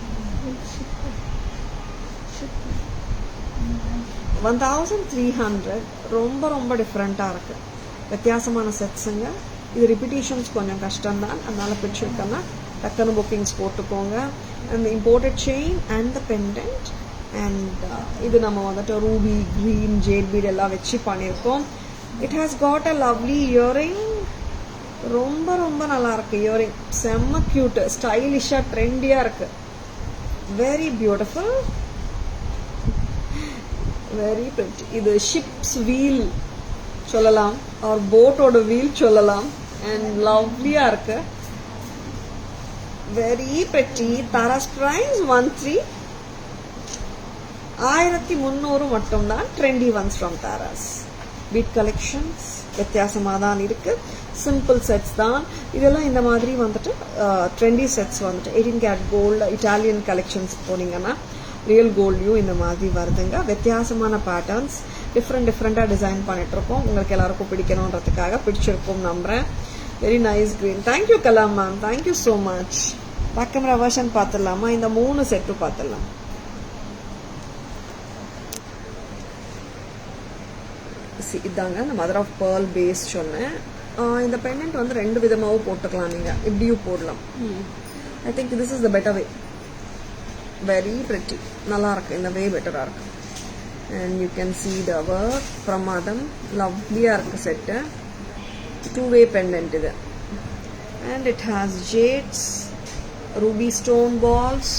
1300 ரொம்ப ரொம்ப டிஃப்ரெண்ட்டாக இருக்குது. வித்தியாசமான செட்ஸுங்க. இது ரிப்பீட்டேஷன்ஸ் கொஞ்சம் கஷ்டம்தான். அதனால பிடிச்சிருக்கேன்னா டக்குன்னு புக்கிங்ஸ் போட்டுக்கோங்க. And imported chain and the pendant. And இது நம்ம வந்துட்டு ரூபி க்ரீன் ஜேட் பீட் எல்லாம் வச்சு பண்ணியிருக்கோம். It has got a lovely earring. ரொம்ப ரொம்ப நல்லா இருக்கு இயரிங். செம்ம கியூட், ஸ்டைலிஷாக ட்ரெண்டியாக இருக்கு. Very beautiful, very pretty. இது ஷிப்ஸ் வீல் சொல்லலாம், ஒரு போட்டோட வீல் சொல்லலாம். அண்ட் லவ்லியா இருக்கு. Very pretty. தாராஸ் பிரைஸ் 1300 மட்டும்தான். Trendy ones from Taras. Bead collections வித்தியாசமாக தான் இருக்கு. சிம்பிள் செட்ஸ் தான் இதெல்லாம். இந்த மாதிரி வந்துட்டு ட்ரெண்டி செட்ஸ் வந்துட்டு 18 கேரட் கோல்டு இட்டாலியன் கலெக்ஷன்ஸ் போனீங்கன்னா ரியல் கோல்டையும் இந்த மாதிரி வருதுங்க. வித்தியாசமான பேட்டர்ன்ஸ் டிஃப்ரெண்ட்டாக டிசைன் பண்ணிட்டு இருக்கோம். உங்களுக்கு எல்லாருக்கும் பிடிக்கணுன்றதுக்காக பிடிச்சிருக்கும் நம்புறேன். Very nice green. Thank you Kalam ma'am, thank you so much. Back camera version பார்த்துடலாமா? இந்த 3 செட்டும் பார்த்துடலாம். இதாங்க இந்த மதர் ஆஃப் பேர்ல் பேஸ் சொன்னேன். இந்த பெண்டன்ட் வந்து 2 விதமாகவும் போட்டுக்கலாம். நீங்கள் இப்படியும் போடலாம். I think this is the better way. Very pretty. நல்லா இருக்கு. இந்த வே பெட்டராக இருக்கு. And you can see the work பிரமாதம். லவ்லியாக இருக்கு செட்டு. 2-way பெண்டன்ட் இது. And it has jades, ruby stone balls.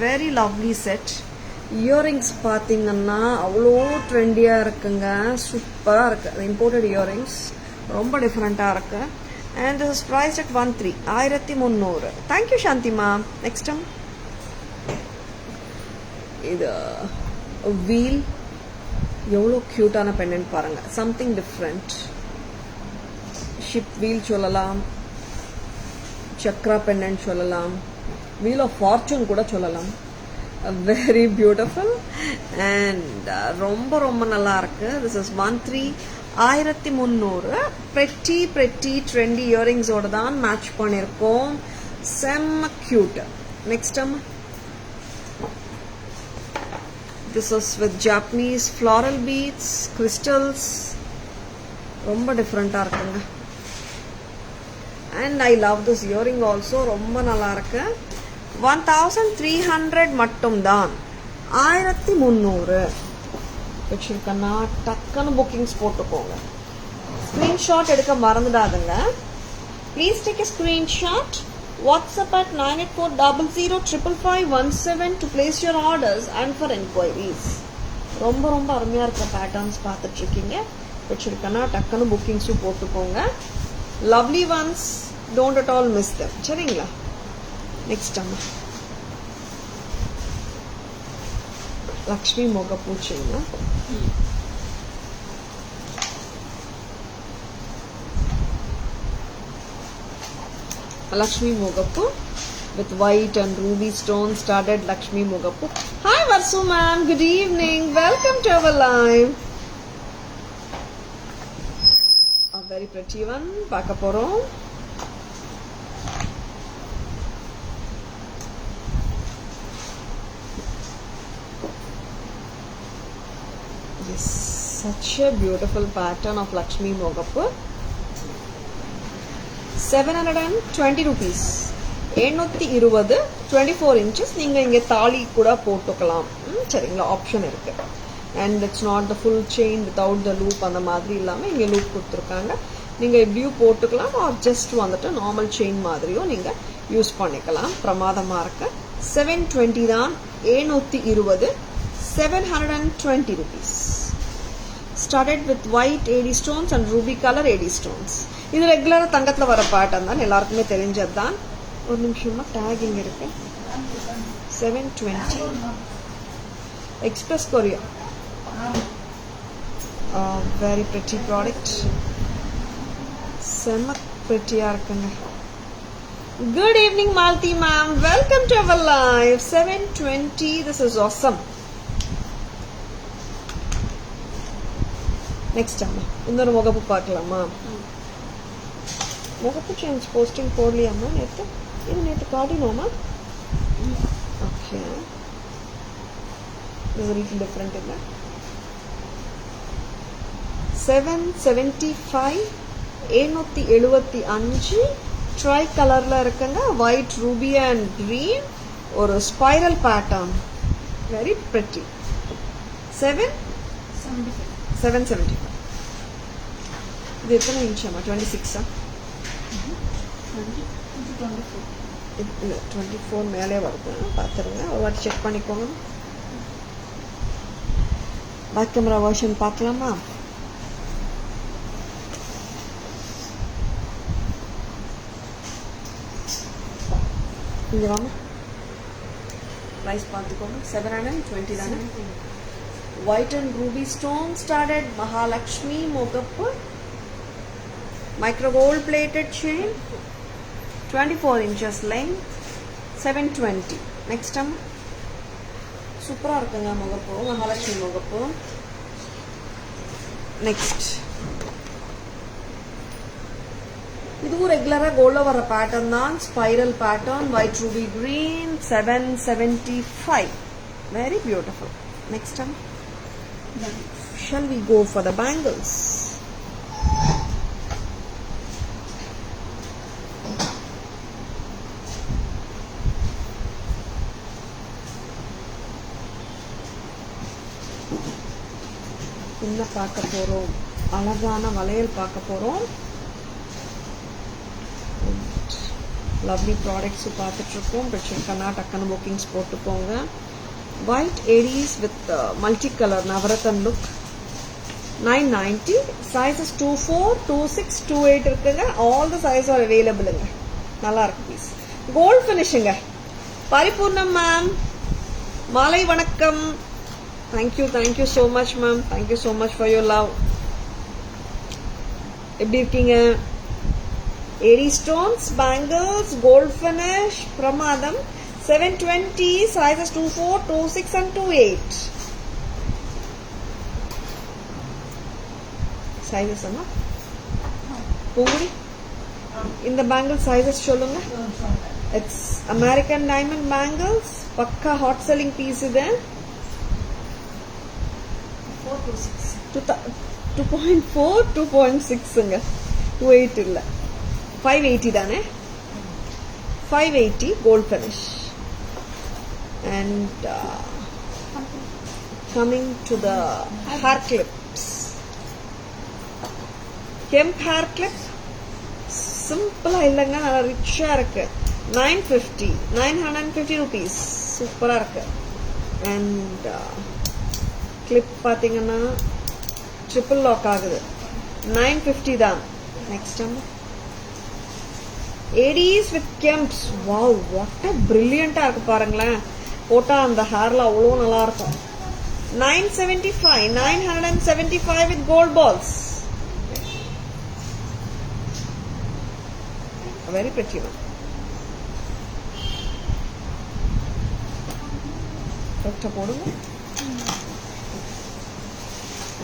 Very lovely set. Earrings பார்த்தீங்கன்னா அவ்வளோ ட்ரெண்டியாக இருக்குங்க. சூப்பராக இருக்குது. இம்போர்ட்டட் இயரிங்ஸ் ரொம்ப டிஃப்ரெண்ட்டாக இருக்குது. And this is price at 1300. Thank you சாந்திமா. நெக்ஸ்ட் டைம் இது வீல். எவ்வளோ க்யூட்டான பெண்டன்ட் பாருங்கள். Something different. ஷிப் வீல் சொல்லலாம், சக்ரா பெண்டன்ட் சொல்லலாம், வீல் ஆஃப் ஃபார்ச்சூன் கூட சொல்லலாம். வெரி பியூட்டிஃபுல் அண்ட் ரொம்ப ரொம்ப நல்லா இருக்கு. This is 1300. pretty ட்ரெண்டி இயரிங்ஸோட தான் மேட்ச் பண்ணியிருக்கோம். செம்ம cute. Next time this is with Japanese floral beads, crystals. ரொம்ப டிஃப்ரெண்ட்டாக இருக்குங்க. And I love this earring also. ரொம்ப நல்லா இருக்கு. 1300 மட்டும்தான். 1300 வச்சிருக்கேன்னா டக்குன்னு புக்கிங்ஸ் போட்டுக்கோங்க. ஸ்க்ரீன்ஷாட் எடுக்க மறந்துடாதுங்க. Please take a screenshot. WhatsApp at 9840055517 to place your orders and for enquiries. ரொம்ப ரொம்ப அருமையாக இருக்கிற பேட்டர்ன்ஸ் பார்த்துட்டு இருக்கீங்க. வச்சிருக்கேன்னா டக்குன்னு புக்கிங்ஸும் போட்டுக்கோங்க. Lovely once. Don't at all miss them. சரிங்களா? நெக்ஸ்ட் அம்மா Lakshmi மொக பூச்சிங்க. Lakshmi Mogappu with white and ruby stone studded Lakshmi Mogappu. Hi Varsu ma'am, good evening. Welcome to our live. A very pretty one. Pakaporom. Yes, such a beautiful pattern of Lakshmi Mogappu. 720 rupees. 720 24 inches. நீங்கள் இங்கே தாலி கூட போட்டுக்கலாம். சரிங்களா? ஆப்ஷன் இருக்கு. And it's not the full chain without the loop. அந்த மாதிரி இல்லாமல் இங்கே லூப் கொடுத்துருக்காங்க. நீங்கள் இப்படியும் போட்டுக்கலாம். ஆர் ஜஸ்ட் வந்துட்டு நார்மல் செயின் மாதிரியும் நீங்கள் யூஸ் பண்ணிக்கலாம். பிரமாதமாக இருக்கு. 720 தான். 720 720 rupees. started with white AD stones and ruby color AD stones. இது ரெகுலரா தங்கத்துல வர பேட்டர்ன் தான், எல்லாருக்குமே தெரிஞ்சது தான். ஒரு நிமிஷமா டேக் இங்க இருக்கு. 720 Express Courier. Very pretty product. செம்ம pretty-ஆ இருக்குங்க. Good evening Malti ma'am, welcome to our live. 720, this is awesome. Next அம்மா இன்னொரு முகப்பு பார்க்கலாமா? முகப்பு சேஞ்ச் போஸ்டிங் போடலையாம்மா நேற்று? இது நேற்று காட்டினோமா? ஓகே, இது லிட்டில் டிஃப்ரெண்ட் இல்லை. 775 775 ட்ரை கலரில் இருக்குங்க. ஒயிட் ரூபி அண்ட் க்ரீன், ஒரு ஸ்பைரல் பேட்டர்ன், வெரி பிரிட்டி. 775. இது எத்தனை இன்ச்சாமா? 26ஆ? 24 மேலே வருது, பார்த்துருங்க. ஒரு வாட்டி செக் பண்ணிக்கோங்க. பேக் கேமரா வெர்ஷன் பார்க்கலாமா? இங்கே வாங்க, ப்ரைஸ் பார்த்துக்கோங்க. 720 தானே? White and ruby stone studded Mahalakshmi Mogappu, micro gold plated chain, 24 inches length, 720. Next time, super இருக்குங்க Mogappu, Mahalakshmi Mogappu. Next, இது ரெகுலரா கோல்ட்ல வர பேட்டர்ன் தான், spiral pattern, white ruby green, 775. Very beautiful. Next time, shall we go for the bangles? என்ன பார்க்க போறோம்? அழகான வளையல் பார்க்க போறோம். லவ்லி ப்ராடக்ட்ஸ் பார்த்துட்டு இருக்கோம். பிடிச்சிருக்கனா டக்குன்னு புக்கிங்ஸ் போட்டுக்கோங்க. White ADs with multicolor Navarathan look, 990. Sizes 24, 26, 28 இருக்குங்க. All the sizes are available. நல்லா இருக்கு பீஸ். கோல்ட் ஃபினிஷிங்க. பரிபூர்ணம் மேம், மாலை வணக்கம். Thank you so much ma'am. Thank you so much for your love. எப்படி இருக்கீங்க? AD stones, bangles, gold finish, பிரமாதம். 720, sizes 24, 26 and 28. Sizes அம்மா பூங்குடி, இந்த பேங்கிள் sizes சொல்லுங்க. It's American diamond bangles, பக்கா ஹாட் செல்லிங் பீஸ் இது. 2.4, 2.6ங்க, 28 இல்ல, 580 தானே? 580 gold finish. And coming to the hair clips, Kemp hair clip, simple இல்லங்க, நல்லா ரிச்சா இருக்கு. 950 rupees, சூப்பரா இருக்கு. And clip பாத்தீங்கன்னா ட்ரிபிள் லாக் ஆகுது, 950 தான். Next time, ADs with Kemps. Wow, what a brilliant-ஆ இருக்கு பாருங்களேன். போட்டா அந்த ஹேர்ல அவ்வளோ நல்லா இருக்கும். 975, 975 with gold balls. Very pretty one. கரெக்டா போடுங்க.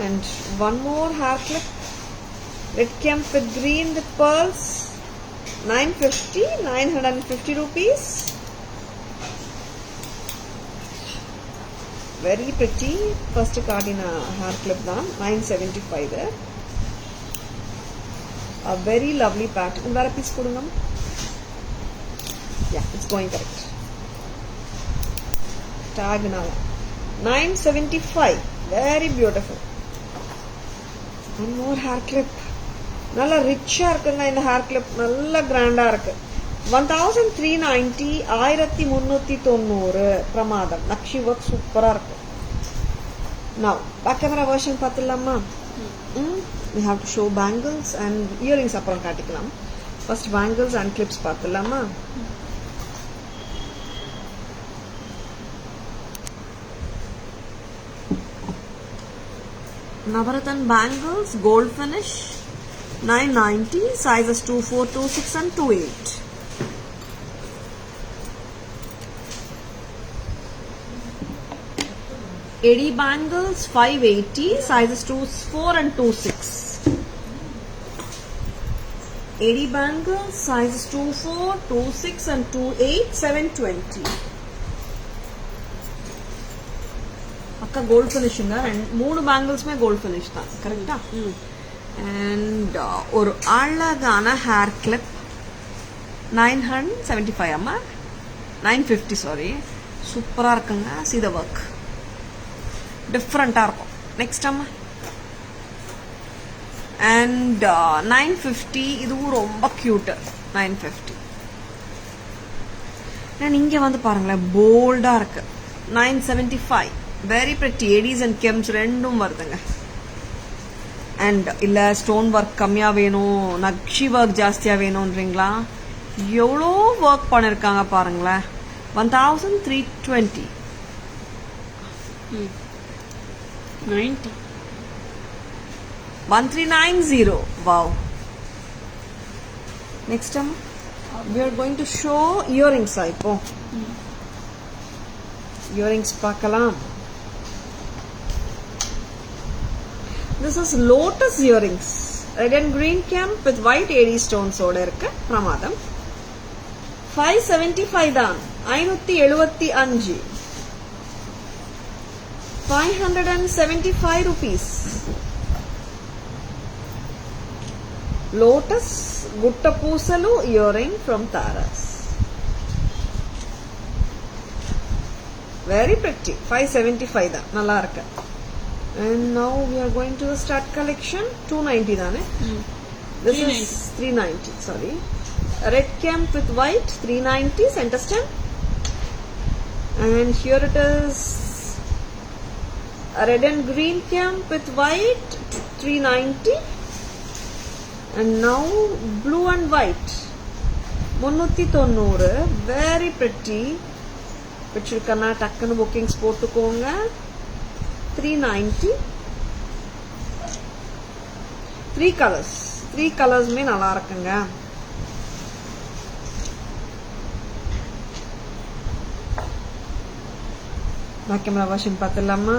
And one more hair clip, red Kemp with green with pearls. 950 rupees. Very pretty. First cardina hair clip தான், 975 there. A very lovely pattern. வேற பீஸ் கொடுங்க. Yeah, it's going correct. Tag now. 975. Very beautiful. One more hair clip. நல்லா ரிச்சா இருக்குங்க இந்த ஹேர் கிளிப், நல்ல கிராண்டா இருக்கு. 1390, 1390. பிரமாதம். நக்ஷி ஒர்க் சூப்பரா இருக்கு. Now, பேக் கேமரா வெர்ஷன் பார்த்துடலாமா? We have to show bangles and earrings அப்புறம் காட்டிக்கலாம். First bangles and clips பார்த்துலாமா? Navarathan bangles, gold finish, 990, sizes 24, 26 and 28. Eddie bangles, 580, sizes 24 and 26. Eddie bangles, sizes 24, 26 and 28, 720. akka gold finish inga and மூணு bangles me gold finish தான் கரெக்ட்டா and ஒரு அழகான hair clip 975 அம்மா 950 sorry சூப்பரா இருக்குங்க see the work different இருக்கும் next அம்மா and 950 இதுவும் ரொம்ப cute 950 நான் இங்க வந்து பாருங்களேன் போல்டா இருக்கு 975 very pretty eddies and kems ரெண்டும் வருதுங்க and இல்ல ஸ்டோன் ஒர்க் கம்மியா வேணும் நக்ஷி ஒர்க் ஜாஸ்தியா வேணும்ன்றீங்களா எவ்வளோ ஒர்க் பண்ணிருக்காங்க பாருங்களேன் 1320 90 1390 wow next time we are going to show earrings இப்போ earrings பார்க்கலாம். This is lotus earrings. Red and green camp with white AD stones ஓட இருக்கு பிரமாதம் 575 தான் 575 575 rupees lotus gutta poosalu earring from Taras very pretty 575 தான் நல்லா இருக்கு. And now we are going to the stud collection 290 dane this 390. Is 390 sorry red camp with white 390 center stem and here it is a red and green camp with white 390 and now blue and white 390 very pretty பிடிச்சிருக்கனா டக்குன்னு புக்கிங்ஸ் போட்டுக்கோங்க 390 3 colors மே நல்லா இருக்குங்க. பேக் கேமரா வாஷிங் பார்த்துலாமா?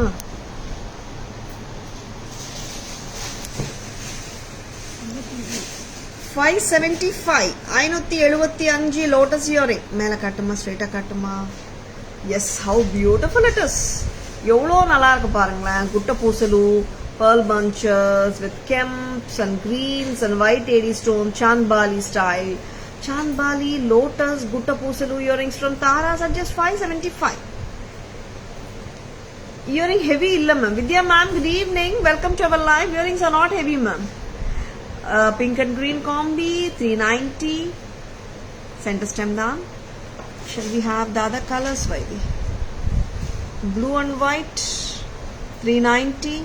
$575 lotus earring மேல காட்டுமா ஸ்ட்ரைட்டா காட்டுமா? Yes, how beautiful it is. எவ்வளோ நல்லா இருக்கு பாருங்களேன் குட்ட பூசலு pearl bunches with kemps and greens and white AD stone chandbali style chandbali lotus gutta poosalu earrings from Taras at just 575 earring heavy illa ma'am Vidya ma'am good evening welcome to our live earrings are not heavy ma'am pink and green combi 390 center stem down shall we have the other colors baby blue and white 390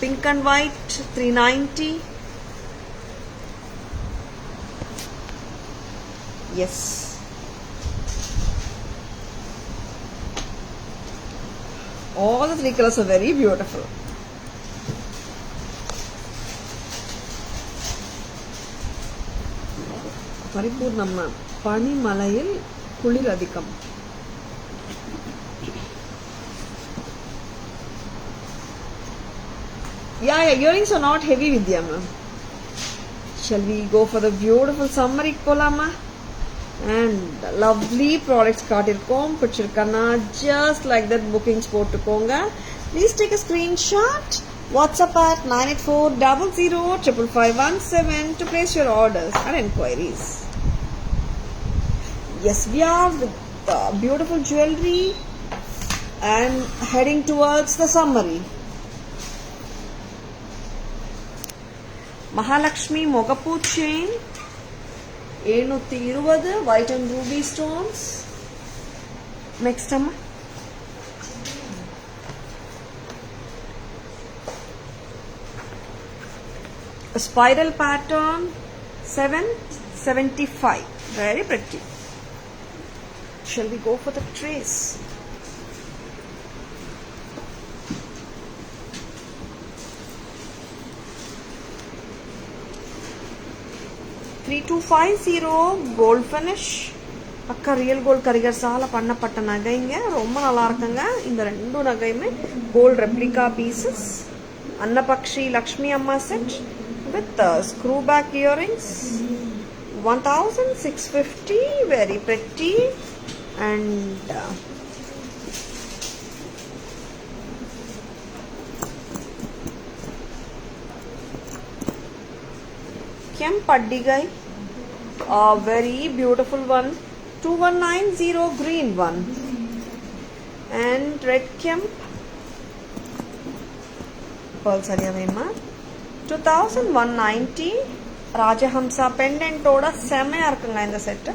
pink and white 390 yes all the 3 colors are very beautiful பரிபூர்ணம்மா பனிமலையில் குளிர் அதிகம் yeah earrings are not heavy Vidya ma'am shall we go for the beautiful summerik polama and lovely products காட்டிருக்கோம் பிடிச்சிருக்கனா just like that bookings போட்டுக்கோங்க please take a screenshot WhatsApp at 9840055517 to place your orders and enquiries. Yes, we are with beautiful jewelry and heading towards the summary. Mahalakshmi Mogapu chain 720 white and ruby stones. Next time A spiral pattern, 775. Very pretty. Shall we go for the trace? gold finish. அக்கா ரியல் கோல்ட் கரிகர்ஸால பண்ணப்பட்ட நகைங்க ரொம்ப நல்லா இருக்குங்க. இந்த ரெண்டு நகையுமே gold replica pieces. Annapakshi Lakshmi அம்மா set with screw back earrings. 1650. Very pretty. And Paddigai, a very beautiful one, 2190 green one, and red Kemp pearl sariya vema 2190 Rajahamsa pendant oda செமையா இருக்குங்க இந்த set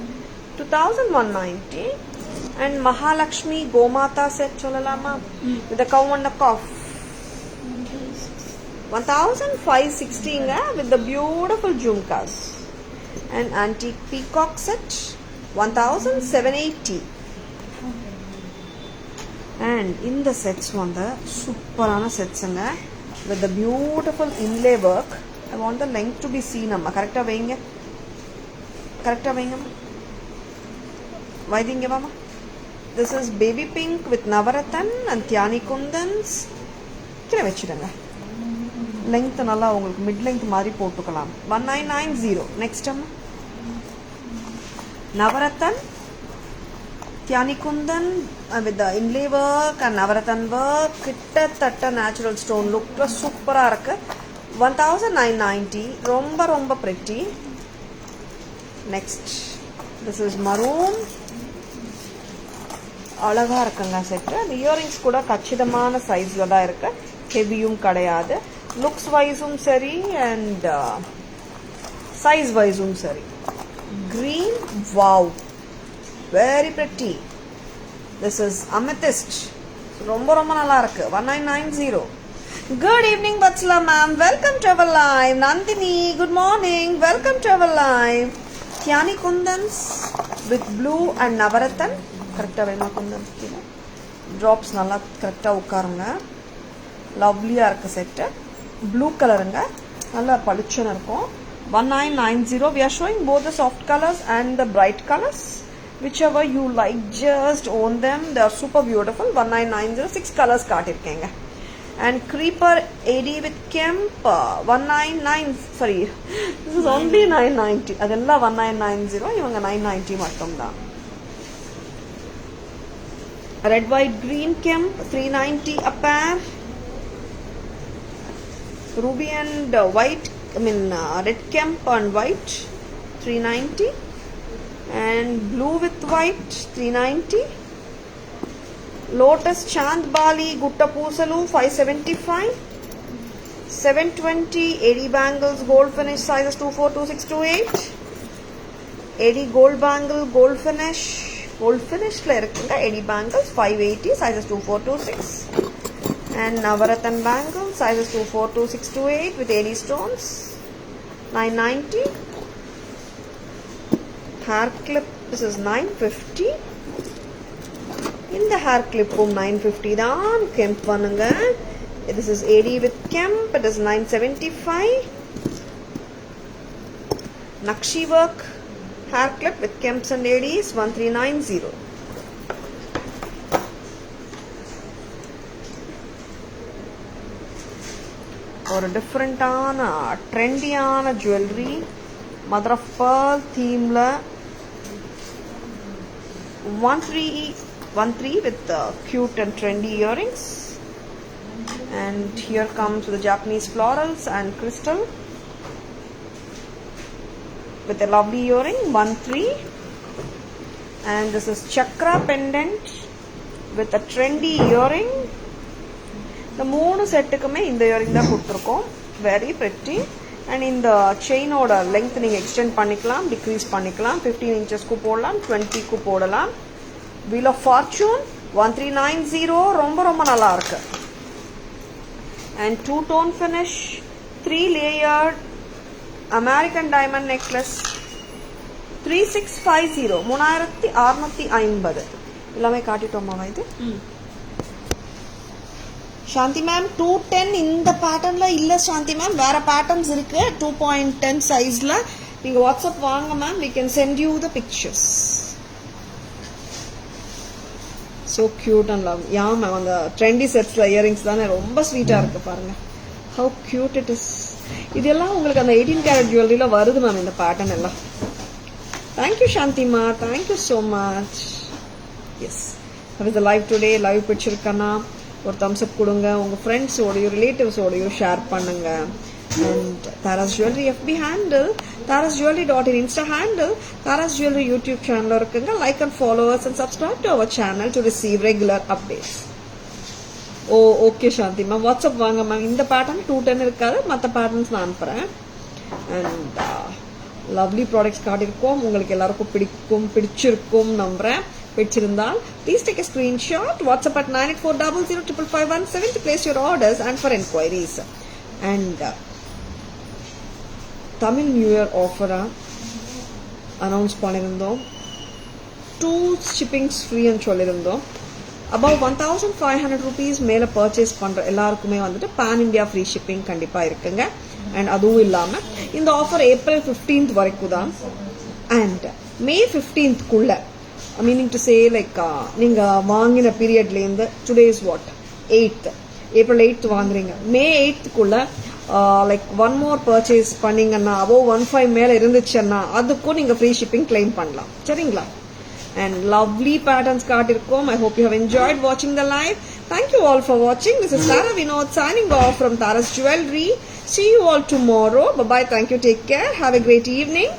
2190. and Mahalakshmi Gomata set சொல்லலாமா with the cow and the calf 1560 with the beautiful jhumkas. and antique peacock set 1780. and in the sets vanda superana sets with the beautiful inlay work. I want the length to be seen amma correct veinga vaidinga mama. This is baby pink with Navaratan and Thyani Kundans. kira vechiranga length nalla ungalku mid length mari potukalam 1990. next amma Navaratan Thyani Kundan with the inlay work and Navaratan work kittatta natural stone look super ah irukku 1990. romba pretty. next this is maroon. அழகா இருக்குங்க செட். அந்த இயரிங்ஸ் கூட கச்சிதமான சைஸ்ல தான் இருக்கு, ஹெவியும் கிடையாது. லுக்ஸ் வைஸும் சரி அண்ட் சைஸ் வைஸும் சரி. Green, wow, very pretty. This is Amethyst. ரொம்ப நல்லா இருக்கு. 1990. Good evening Vatsala ma'am, welcome to our live. Nandini, good morning, welcome to our live. Thyani Kundans with blue and Navaratan. கரெக்டாக வேணுமா கொஞ்சம் கீழே ட்ராப்ஸ் நல்லா கரெக்டாக உட்காருங்க. லவ்லியாக இருக்குது செட்டு. ப்ளூ கலருங்க, நல்லா பளிச்சுன்னு இருக்கும். 1990. we are showing both the soft colors and the bright colors. whichever you like, just own them. They are super beautiful. 1990. 6 colors காட்டியிருக்கேங்க. and creeper AD with Kemp 199. sorry, this is only 990. அதெல்லாம் 1990, இவங்க 990 மட்டும்தான். red white green Kemp 390 a pair. ruby and white, red Kemp and white 390. and blue with white 390. lotus chand bali gutta poosalu 575. 720 AD bangles gold finish sizes 24, 26, 28. AD gold bangle gold finish la irukkunga. AD bangles 580 sizes 24, 26. and Navaratan bangle sizes 24, 26, 28 with AD stones 990. hair clip, this is 950. இந்த hair clip 950 தான். Kemp பண்ணுங்க. this is AD with Kemp, it is 975. Nakshi work hair clip with Kemps and ADs 1390. ஒரு டிஃப்ரெண்டான ட்ரெண்டியான ஜுவல்லரி, மதர் ஆஃப் pearl தீம்ல 13 with cute and trendy earrings. and here comes the Japanese florals and crystal with a lovely earring 13. and this is chakra pendant with a trendy earring. இந்த மூணு செட்டுக்குமே இந்த இயரிங் தான் கொடுத்துருக்கோம். Very pretty. அண்ட் இந்த செயினோட லெங்க் நீங்கள் எக்ஸ்டெண்ட் பண்ணிக்கலாம், டிக்ரீஸ் பண்ணிக்கலாம். 15 inchesக்கு போடலாம், 20க்கு போடலாம். வீல் ஆஃப் ஃபார்ச்சூன் 1390 ரொம்ப நல்லா இருக்கு. And 2 tone finish 3 layered American diamond necklace 3650 3650 எல்லாமே காட்டிட்டோமா இது சாந்தி மேம் 210 இந்த பேட்டர்ன்ல இல்ல சாந்தி மேம் வேற பேட்டர்ன்ஸ் இருக்கு 2.10 சைஸ்ல நீங்க வாட்ஸ்அப் வாங்க ma'am we can send you the pictures so cute and love yeah ma'am அந்த trendy setsல இயரிங்ஸ் தானே ரொம்ப ஸ்வீட்டா இருக்கு பாருங்க how cute it is இதெல்லாம் உங்களுக்கு அந்த 18 karat jewelryல வருது மேம் இந்த பேட்டர்ன் எல்லாம் thank you Shantima thank you so much yes how is the live today live பிடிச்சிருக்கனா ஒரு thumbs up கொடுங்க உங்க ஃப்ரெண்ட்ஸ் ஓடையோ ரிலேட்டிவ்ஸ் ஓடையோ ஷேர் பண்ணுங்க and Tara's Jewelry FB handle tarasjewelry.in Insta handle Tara's Jewelry YouTube channel இருக்குங்க like and follow us and subscribe to our channel to receive regular updates okay Shanti ma'am WhatsApp வாங்க ma'am இந்த pattern 210 இருக்காது மத்த patterns நான் அனுப்புறேன் and lovely products காட்டிருக்கோம் உங்களுக்கு எல்லாருக்கும் பிடிச்சிருக்கும் நம்புறேன் பிடிச்சிருந்தால் please take a screenshot WhatsApp at 9840055117 to place your orders and for enquiries and Tamil New Year offer announce பண்ணிருந்தோம் 2 shippings free ன்னு சொல்லிருந்தோம் above 1500 rupees மேல purchase பண்ற எல்லாருக்குமே வந்துட்டு pan India free shipping கண்டிப்பா இருக்குங்க and அதுவும் இல்லாம இந்த ஆஃபர் ஏப்ரல் 15th வரைக்கும் தான் and May 15th குள்ள meaning to say like நீங்க வாங்கின பீரியட்ல இருந்து today is what 8th April 8th வாங்குறீங்க May 8th குள்ள like one more purchase பண்ணீங்கன்னா above 15 மேல இருந்துச்சுன்னா அதுக்கும் நீங்க free shipping claim பண்ணலாம் சரிங்களா and lovely patterns காட்டிருக்கோம் I hope you have enjoyed watching the live thank you all for watching this is Tara Vinod signing off from Tara's Jewelry see you all tomorrow bye bye thank you take care have a great evening